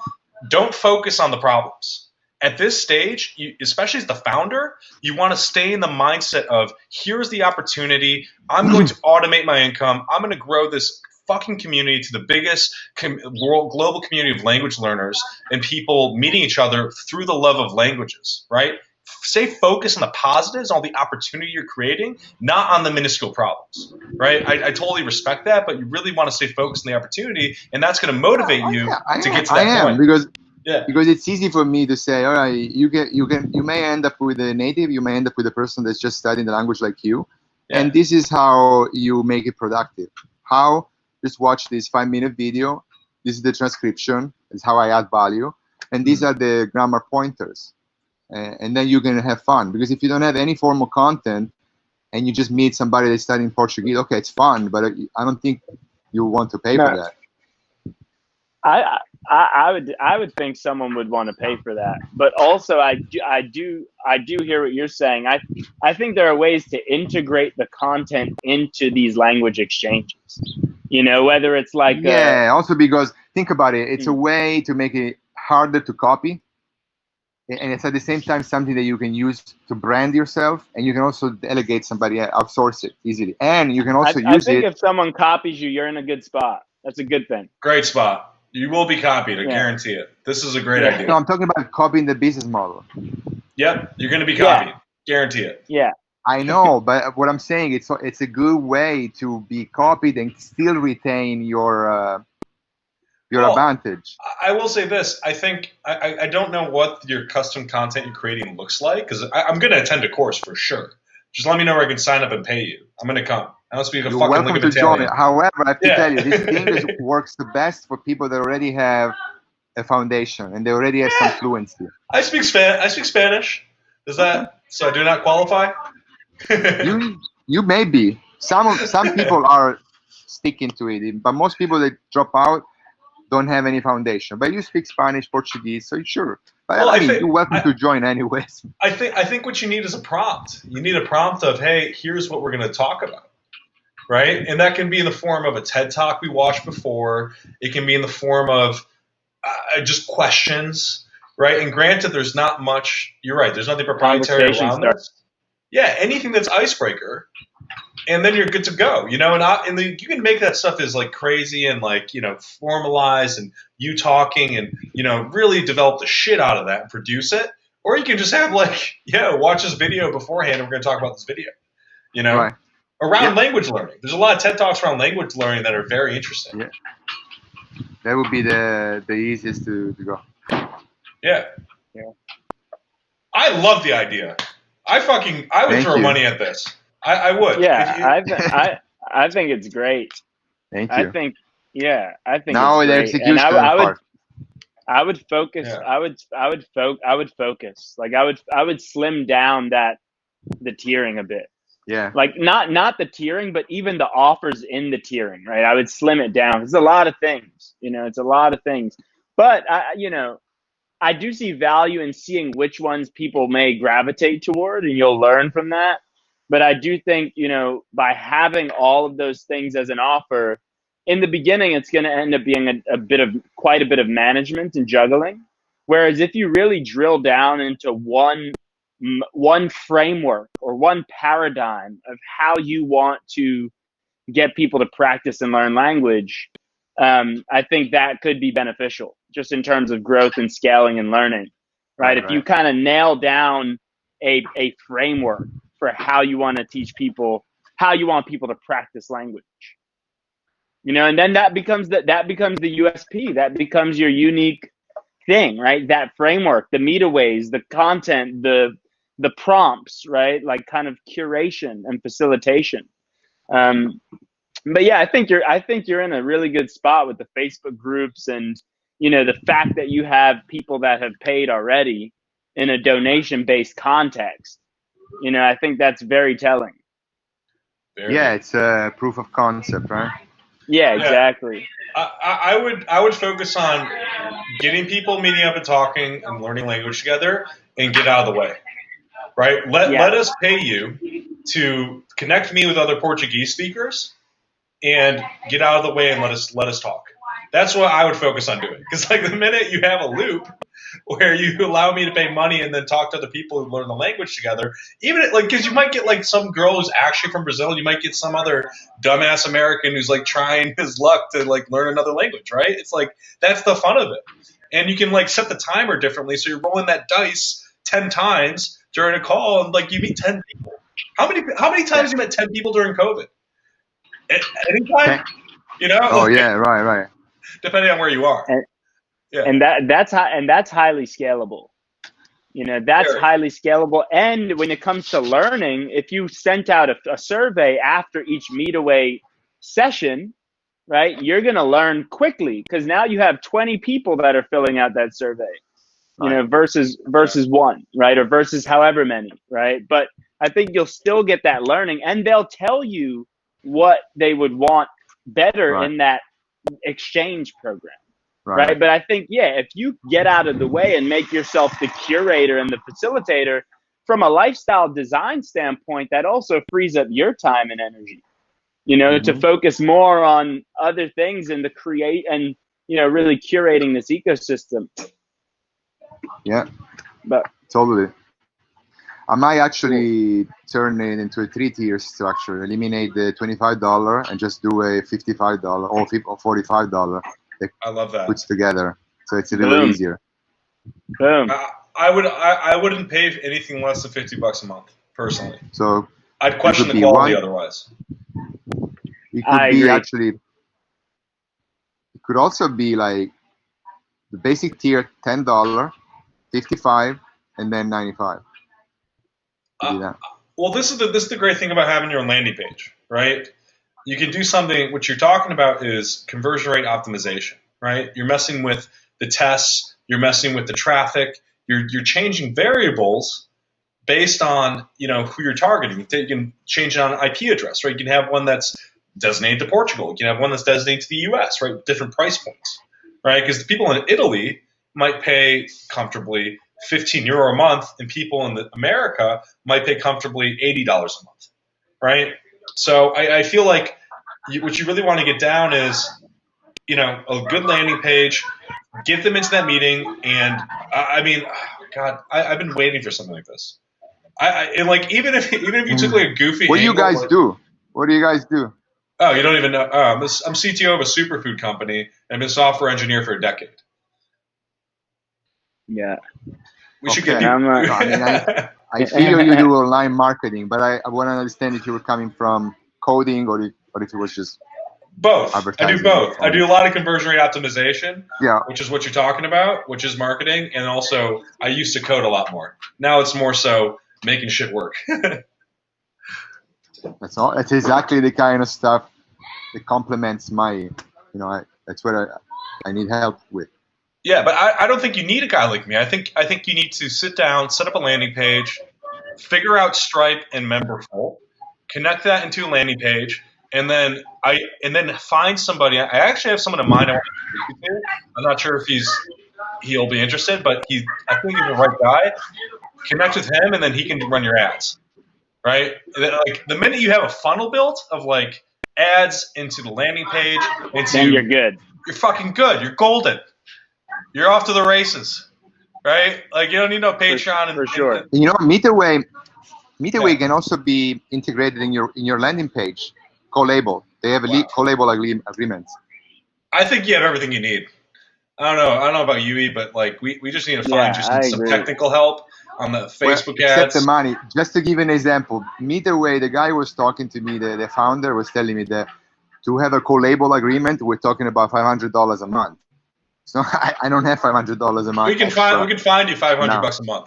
don't focus on the problems. At this stage, especially as the founder, you want to stay in the mindset of, here's the opportunity. I'm going to automate my income. I'm going to grow this fucking community to the biggest global community of language learners and people meeting each other through the love of languages, right? Stay focused on the positives, on the opportunity you're creating, not on the minuscule problems, right? I totally respect that, but you really want to stay focused on the opportunity, and that's going to motivate you to get to that point. Because it's easy for me to say, all right, you may end up with a native, you may end up with a person that's just studying the language like you, and this is how you make it productive. How? Just watch this 5-minute video. This is the transcription. It's how I add value, and these are the grammar pointers. And then you're going to have fun. Because if you don't have any formal content and you just meet somebody that's studying Portuguese, okay, it's fun, but I don't think you want to pay for that. I would think someone would want to pay for that, but also I do hear what you're saying. I think there are ways to integrate the content into these language exchanges. You know, whether it's like also because think about it, it's a way to make it harder to copy, and it's at the same time something that you can use to brand yourself, and you can also delegate somebody, outsource it easily, and you can also use it. I think if someone copies you, you're in a good spot. That's a good thing. Great spot. You will be copied, I guarantee it. This is a great idea. No, I'm talking about copying the business model. Yep, you're going to be copied. Guarantee it. Yeah. I know, but what I'm saying, it's a good way to be copied and still retain your advantage. I will say this. I think I don't know what your custom content you're creating looks like, because I'm going to attend a course for sure. Just let me know where I can sign up and pay you. I'm going to come. I don't speak a You're fucking welcome lick of to join. Italian. However, I have to tell you, this thing works the best for people that already have a foundation and they already have some fluency. I speak Spanish. Is that so? I do not qualify. You may be. Some people are sticking to it, but most people that drop out don't have any foundation. But you speak Spanish, Portuguese, so sure. But well, I mean, you're welcome to join anyways. I think what you need is a prompt. You need a prompt of, hey, here's what we're going to talk about, right? And that can be in the form of a TED Talk we watched before. It can be in the form of just questions, right? And granted, there's not much. You're right. There's nothing proprietary around this. Yeah, anything that's icebreaker, and then you're good to go. You know, and you can make that stuff as like crazy and like, you know, formalized and you talking and, you know, really develop the shit out of that and produce it. Or you can just have like, watch this video beforehand and we're going to talk about this video. You know, right. around Yeah. language learning. There's a lot of TED Talks around language learning that are very interesting. Yeah. That would be the easiest to go. Yeah. Yeah. I love the idea. I would Thank throw you. money at this. I would. Yeah, I think it's great. Thank I you. think I think it's Now the great, and execution part. I would focus. Yeah. I would focus. Like I would slim down the tiering a bit. Yeah. Like not the tiering, but even the offers in the tiering, right? I would slim it down. It's a lot of things, it's a lot of things. But I do see value in seeing which ones people may gravitate toward, and you'll learn from that. But I do think, by having all of those things as an offer, in the beginning, it's going to end up being quite a bit of management and juggling. Whereas if you really drill down into one framework or one paradigm of how you want to get people to practice and learn language, I think that could be beneficial just in terms of growth and scaling and learning, right? If you kind of nail down a framework for how you want to teach people, how you want people to practice language, and then that becomes the USP, that becomes your unique thing, right? That framework, the metaways, the content, the prompts, right? Like kind of curation and facilitation. But yeah, I think you're in a really good spot with the Facebook groups, and the fact that you have people that have paid already in a donation-based context. I think that's very telling. Yeah, it's a proof of concept, right? Yeah, exactly. I would focus on getting people meeting up and talking and learning language together, and get out of the way. Right? Let us pay you to connect me with other Portuguese speakers, and get out of the way and let us talk. That's what I would focus on doing. Because like the minute you have a loop where you allow me to pay money and then talk to other people who learn the language together, even like, because you might get like some girl who's actually from Brazil, you might get some other dumbass American who's like trying his luck to like learn another language, right? It's like that's the fun of it, and you can like set the timer differently, so you're rolling that dice 10 times during a call, and like you meet 10 people. How many times you met 10 people during COVID? Anytime, Oh yeah, right. depending on where you are. And that's highly scalable. That's highly scalable. And when it comes to learning, if you sent out a survey after each Meetaway session, right, you're going to learn quickly, because now you have 20 people that are filling out that survey, versus one, right, or versus however many, right? But I think you'll still get that learning, and they'll tell you what they would want better in that exchange program. Right. But I think, if you get out of the way and make yourself the curator and the facilitator from a lifestyle design standpoint, that also frees up your time and energy, to focus more on other things and to create and, really curating this ecosystem. Yeah, but totally. I might actually turn it into a 3-tier structure, eliminate the $25 and just do a $55 or $45. I love that. Puts together, so it's a little easier. Boom. I wouldn't pay anything less than $50 a month personally. So I'd question the quality otherwise. It could be actually. It could also be like the basic tier, $10, $55, and then $95. Well, this is the great thing about having your own landing page, right? You can do something. What you're talking about is conversion rate optimization, right? You're messing with the tests, you're messing with the traffic, you're changing variables based on who you're targeting. You can change it on an IP address, right? You can have one that's designated to Portugal. You can have one that's designated to the US, right? Different price points, right? Because the people in Italy might pay comfortably €15 a month, and people in America might pay comfortably $80 a month, right? So I feel like what you really want to get down is, a good landing page, get them into that meeting, and I mean, God, I've been waiting for something like this. And like even if you took like a goofy. What do you guys do? What do you guys do? Oh, you don't even know. I'm CTO of a superfood company, and I've been a software engineer for a decade. Yeah. We should get people. I feel you do online marketing, but I want to understand if you were coming from coding or if it was just Both. I do advertising? both. I do a lot of conversion rate optimization, Yeah. which is what you're talking about, which is marketing, and also I used to code a lot more. Now it's more so making shit work. That's all. That's exactly the kind of stuff that complements my, that's what I need help with. Yeah, but I don't think you need a guy like me. I think you need to sit down, set up a landing page, figure out Stripe and Memberful, connect that into a landing page, and then find somebody. I actually have someone in mind I want to speak to. I'm not sure if he'll be interested, but I think he's the right guy. Connect with him, and then he can run your ads, right? And then, like the minute you have a funnel built of like ads into the landing page, then you're good. You're fucking good. You're golden. You're off to the races, right? Like you don't need no Patreon for sure. Meterway can also be integrated in your landing page. Co-label. They have a co-label agreement. I think you have everything you need. I don't know about UE, but like we just need to find you some technical help on the Facebook ads. Except the money. Just to give an example, Meterway, the guy was talking to me, the founder was telling me that to have a co-label agreement, we're talking about $500 a month. So I don't have $500 a month. We can find you $500 a month.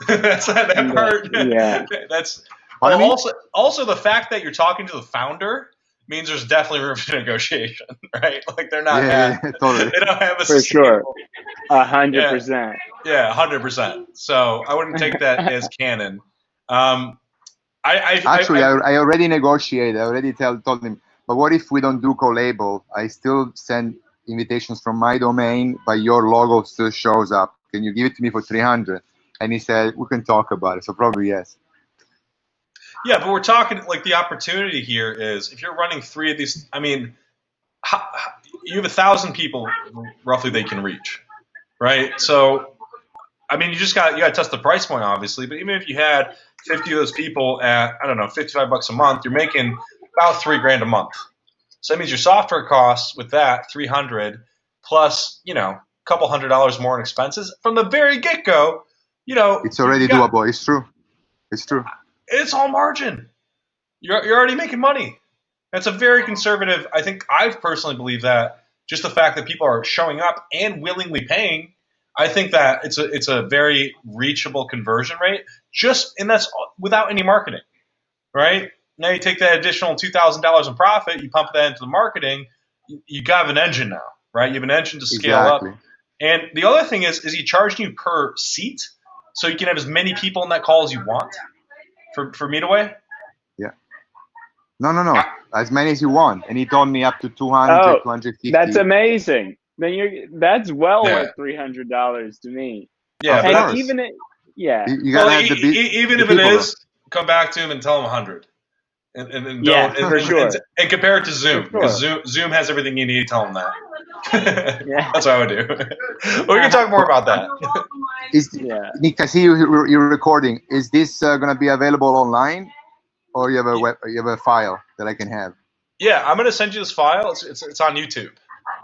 That's that part. Yeah. That's also the fact that you're talking to the founder means there's definitely room for negotiation, right? Like they're not totally. They don't have a for sure 100%. Yeah, 100%. So I wouldn't take that as canon. I already negotiated. I already told him. But what if we don't do co-label? I still send invitations from my domain, but your logo still shows up. Can you give it to me for $300? And he said, we can talk about it. So probably yes. Yeah, but we're talking like the opportunity here is if you're running 3 of these, I mean, you have 1,000 people roughly they can reach, right? So, I mean, you got to test the price point, obviously. But even if you had 50 of those people at, I don't know, $55 a month, you're making about $3,000 a month. So that means your software costs with that $300 plus, a couple $100 more in expenses from the very get-go. It's already doable. It's true. It's all margin. You're already making money. That's a very conservative. I think I personally believe that just the fact that people are showing up and willingly paying, I think that it's a very reachable conversion rate. And that's without any marketing, right? Now you take that additional $2,000 in profit, you pump that into the marketing, you got an engine now, right? You have an engine to scale up. And the other thing is he charging you per seat, so you can have as many people in that call as you want for Meetaway? Yeah. No. As many as you want. And he told me up to 200, 250. That's amazing. Then that's worth $300 to me. Yeah, and even you gotta have even if it is, come back to him and tell him 100. And for sure. And compare it to Zoom, because Zoom has everything you need. Tell them that. That's what I would do. We can talk more about that. Nick, I see you're recording. Is this going to be available online, or you have a file that I can have? Yeah, I'm going to send you this file. It's on YouTube.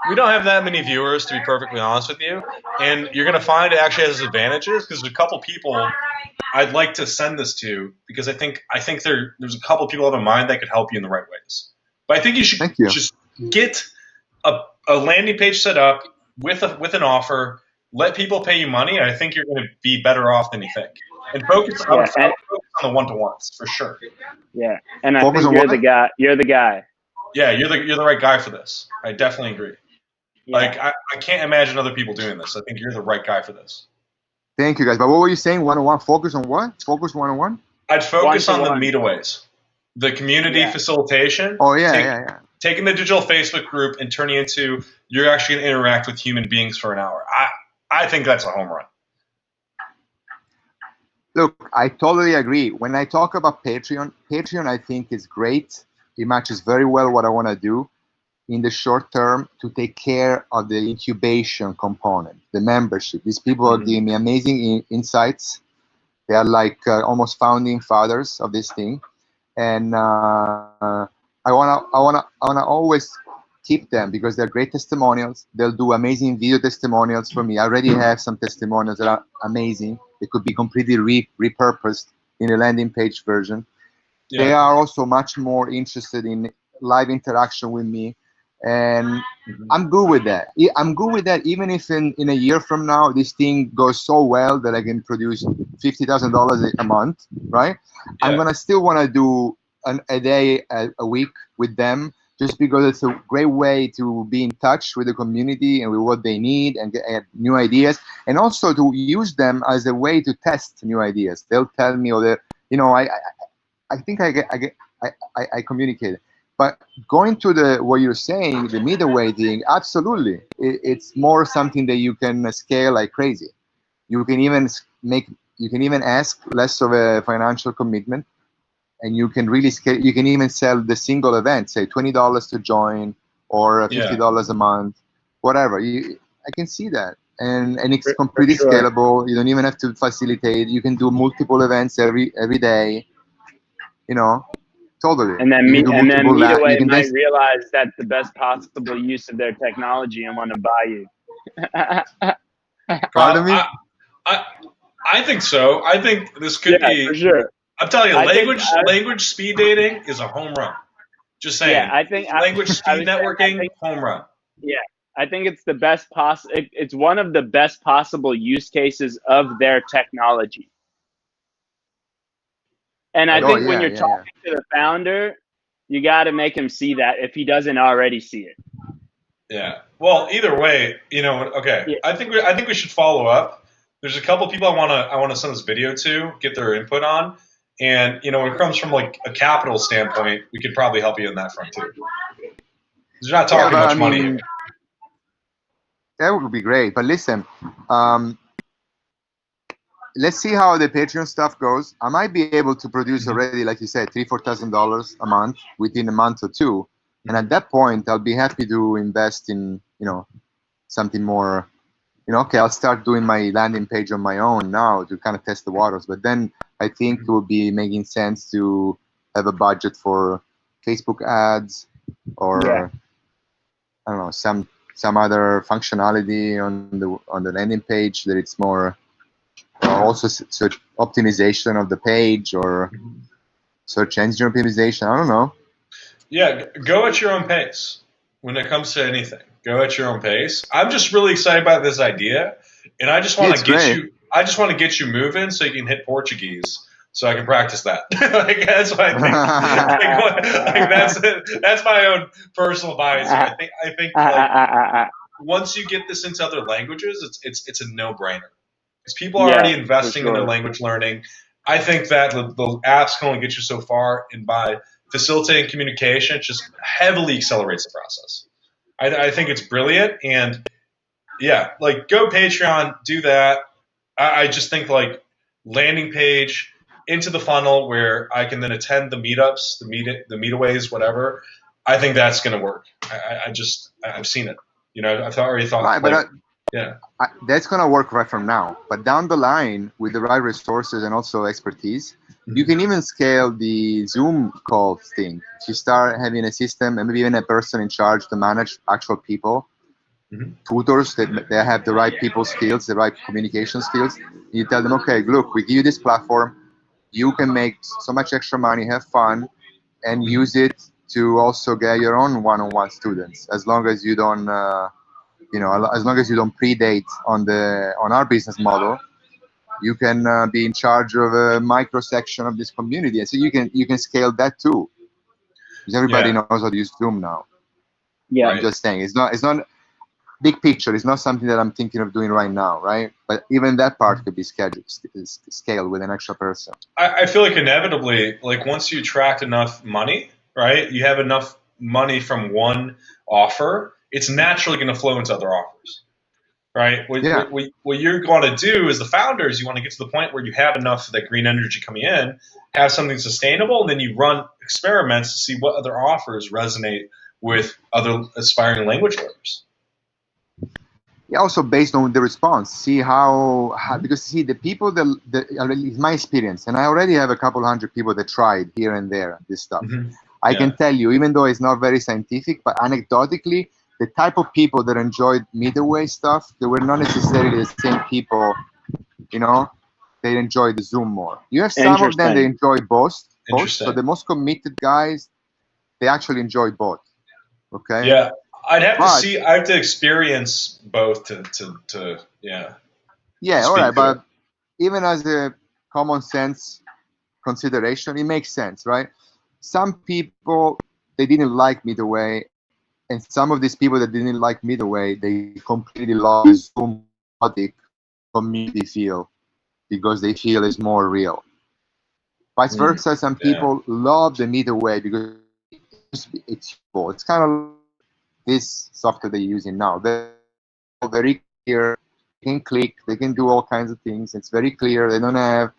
We don't have that many viewers, to be perfectly honest with you, and you're going to find it actually has advantages because there's a couple people I'd like to send this to because I think there's a couple people in mind that could help you in the right ways. But I think you should just get a landing page set up with an offer, let people pay you money, and I think you're going to be better off than you think. And focus on the one-to-ones for sure. Yeah, and I think you're the guy. You're the guy. Yeah, you're the right guy for this. I definitely agree. Yeah. Like I can't imagine other people doing this. I think you're the right guy for this. Thank you, guys. But what were you saying? One-on-one? Focus on what? Focus one-on-one? I'd focus on the Meetaways, the community facilitation. Oh yeah. Taking the digital Facebook group and turning it into you're actually going to interact with human beings for an hour. I think that's a home run. Look, I totally agree. When I talk about Patreon I think is great. It matches very well what I want to do in the short term to take care of the incubation component, the membership. These people are giving me amazing insights. They are like almost founding fathers of this thing, and I wanna always keep them because they're great testimonials. They'll do amazing video testimonials for me. I already have some testimonials that are amazing. They could be completely repurposed in a landing page version. they Yeah. are also much more interested in live interaction with me, and Mhm. I'm good with that. I'm good with that even if in a year from now this thing goes so well that I can produce $50,000 a month, right? I'm Yeah. gonna still want to do a day a week with them, just because it's a great way to be in touch with the community and with what they need and get new ideas, and also to use them as a way to test new ideas. They'll tell me, or they, you know, I think I communicated. But going to the what you're saying, the middleway thing, absolutely, it's more something that you can scale like crazy. You can even make, you can even ask less of a financial commitment, and you can really scale. You can even sell the single event, say $20 to join, or Yeah. $50 a month, whatever. I can see that, and it's For completely sure. scalable. You don't even have to facilitate. You can do multiple events every day. You know, totally. And You can then do and then multiple. You Meetaway can then. might realize that's the best possible use of their technology and want to buy you. Pardon me. I I think so. I think this could Yeah, for be. sure. I'm telling you, I think language speed dating is a home run. Just yeah, saying, I think language I speed was saying I networking, think home run. yeah, I think it's the best it's one of the best possible use cases of their technology. And I Oh Okay. think when yeah, you're yeah, yeah. talking to the founder, you got to make him see that if he doesn't already see it. Yeah. Well, either way, okay. Yeah, I think we should follow up. There's a couple people I wanna send this video to, get their input on, and when it comes from like a capital standpoint, we could probably help you in that front too. 'Cause you're not Yeah, talking but I much money mean, here. that would be great. But listen, um, let's see how the Patreon stuff goes. I might be able to produce Mhm. already, like you said, $3,000-4,000 a month within a month or two, and at Mhm. that point, I'll be happy to invest in something more. Okay, I'll start doing my landing page on my own now to kind of test the waters. But then I think it Mhm. would be making sense to have a budget for Facebook ads, yeah, or I don't know, some other functionality on the landing page that it's more, also search optimization of the page, or Mhm. search engine optimization. I don't know. Yeah, go at your own pace when it comes to anything. Go at your own pace. I'm just really excited about this idea, and I just Yeah, want it's to get great. you. I just want to get you moving so you can hit Portuguese, so I can practice that. Like that's what I think. Like that's my own personal bias here. I think like once you get this into other languages, it's a no brainer because people are yeah, already for investing in their sure. language learning. I think that the apps can only get you so far, and by facilitating communication, it just heavily accelerates the process. I think it's brilliant, and yeah, like go Patreon, do that. I just think like landing page into the funnel where I can then attend the meetups, the meetaways, whatever. I think that's going to work. I've seen it. I've already thought Right, but like yeah. that's gonna work right from now. But down the line, with the right resources and also expertise, you Mhm. can even scale the Zoom call thing. If you start having a system and maybe even a person in charge to manage actual people, Mhm. tutors that they have the right people skills, the right communication skills. You tell them, okay, look, we give you this platform. You can make so much extra money, have fun, and Mhm. use it to also get your own one-on-one students. As long as you don't, as long as you don't predate on our business model, you can be in charge of a micro section of this community, and so you can scale that too. Because everybody Yeah. knows how to use Zoom now. Yeah, I'm Right. just saying, it's not big picture. It's not something that I'm thinking of doing right now, right? But even that part could be scaled with an extra person. I feel like inevitably, like once you attract enough money, right? You have enough money from one offer, it's naturally going to flow into other offers, right? Yeah, What you're going to do as the founders, you want to get to the point where you have enough of that green energy coming in, have something sustainable, and then you run experiments to see what other offers resonate with other aspiring language learners. yeah. Also based on the response, see how Mhm. because see the people that it's my experience, and I already have a couple hundred people that tried here and there this stuff. Mhm. I Yeah. can tell you, even though it's not very scientific, but anecdotally, the type of people that enjoyed middleway stuff, they were not necessarily the same people, you know, they enjoy the Zoom more. You have some of them that interesting. enjoy both, both. So Interesting. the most committed guys, they actually enjoy both. Okay, Yeah, I'd have to but see. I have to experience both to yeah to yeah, all right. speak to it. But even as a common sense consideration, it makes sense, right? Some people they didn't like me the way, and some of these people that didn't like me the way, they completely love the Zoom community feel because they feel it's more real. Vice Mm, versa, some yeah. people love the middle way because it's useful. It's kind of this software they're using now. They're very clear. They can click. They can do all kinds of things. It's very clear. They don't have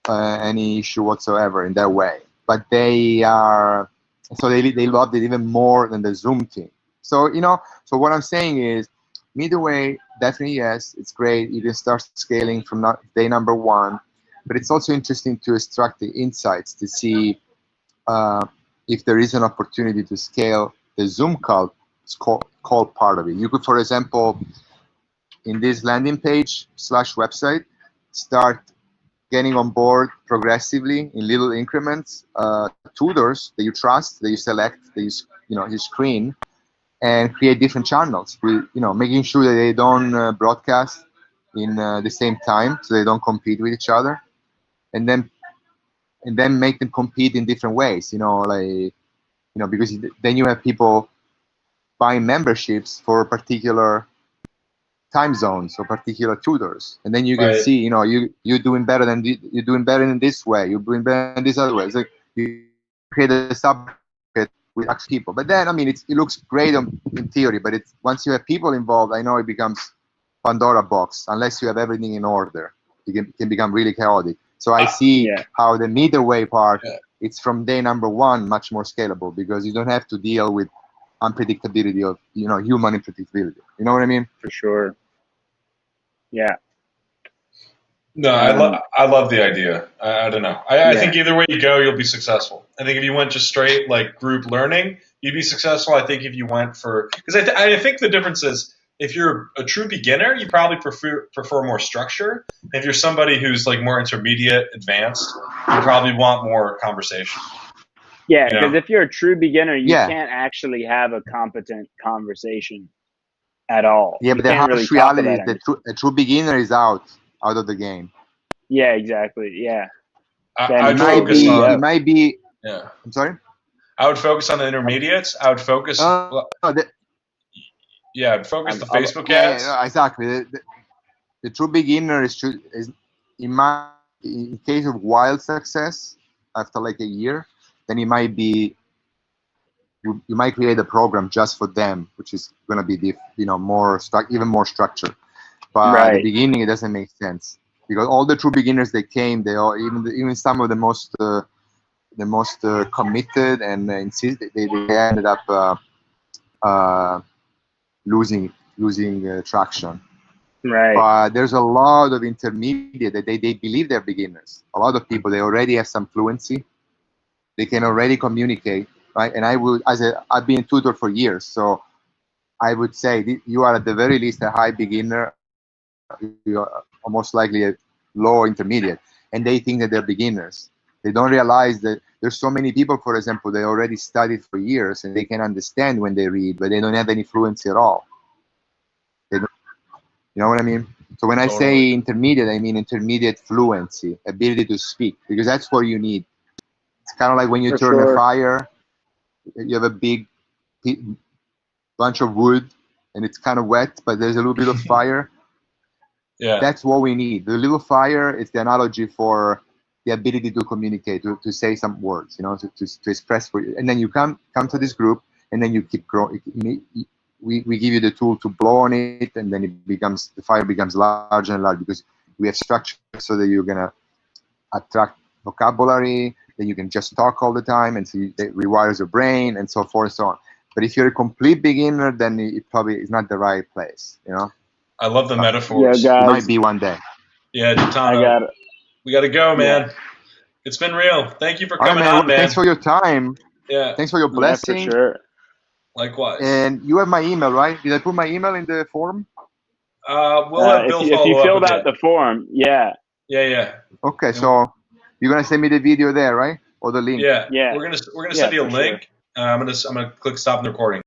any issue whatsoever in that way. But they are so they loved it even more than the Zoom thing. So so what I'm saying is, middle way definitely yes, it's great. You can start scaling from day number one, but it's also interesting to extract the insights to see if there is an opportunity to scale the Zoom call part of it. You could, for example, in this landing page / website, start getting on board progressively in little increments, tutors that you trust, that you select, that you screen, and create different channels. Making sure that they don't broadcast in the same time, so they don't compete with each other, and then make them compete in different ways. Because then you have people buying memberships for particular time zones or particular tutors, and then you can Right. see, you're doing better you're doing better in this way, you're doing better in this other way. It's like you create a sub with actual people. But then, I mean, it looks great in theory, but it's once you have people involved, I know it becomes Pandora box. Unless you have everything in order, it can become really chaotic. So I see Yeah. how the middle way part, Yeah. it's from day number one much more scalable because you don't have to deal with unpredictability of human unpredictability. You know what I mean? For sure. Yeah. No, Um, I love the idea. I don't know. I yeah. think either way you go, you'll be successful. I think if you went just straight like group learning, you'd be successful. I think if you went for because I think the difference is if you're a true beginner, you probably prefer more structure. If you're somebody who's like more intermediate, advanced, you probably want more conversation. Yeah. You Because know, if you're a true beginner, you Yeah, can't actually have a competent conversation at all. yeah. You But the can't really harsh talk reality is about that anything. a true beginner is out of the game. Yeah, exactly. Yeah. Then It I'd he's a might focus be. It on CEO. might be. yeah. I'm sorry. I would focus on the intermediates. I would focus. No, Yeah, I'd focus I'm, the I'm, Facebook yeah, ads. yeah, exactly. The true beginner is in case of wild success after like a year, then it might be you might create a program just for them, which is going to be even more structured. But at the right. beginning, it doesn't make sense because all the true beginners they came, they all even some of the most committed and insist they ended up uh, losing traction. Right. But there's a lot of intermediate that they believe they're beginners. A lot of people they already have some fluency, they can already communicate, right? And I've been a tutor for years, so I would say you are at the very least a high beginner, you are almost likely a low intermediate, and they think that they're beginners. They don't realize that there's so many people, for example, they already studied for years and they can understand when they read, but they don't have any fluency at all. They don't, you know what I mean? So when I Totally. say intermediate, I mean intermediate fluency, ability to speak, because that's what you need. It's kind of like when you For turn a sure. fire, you have a big bunch of wood and it's kind of wet, but there's a little bit of fire. Yeah. That's what we need. The little fire is the analogy for the ability to communicate, to say some words, to express for you. And then you come to this group, and then you keep growing. We give you the tool to blow on it, and then the fire becomes larger and larger because we have structure so that you're gonna attract vocabulary, that you can just talk all the time, and so it rewires your brain, and so forth and so on. But if you're a complete beginner, then it probably is not the right place. I love the But Yeah, metaphors. it might guys. be one day. Yeah, I Gitano, got. we got to go, Yeah. man. It's been real. Thank you for All right, coming man. on, Well, thanks man. for your time. Yeah, Thanks for your Yeah, for blessing. sure. likewise. And you have my email, right? Did I put my email in the form? We'll have Bill If you follow up filled again. out the form, yeah. Yeah, yeah. Okay, And so you're gonna send me the video there, right? or the link. Yeah, Yeah. we're gonna Yeah, send you a for sure. link. I'm gonna click stop in the recording.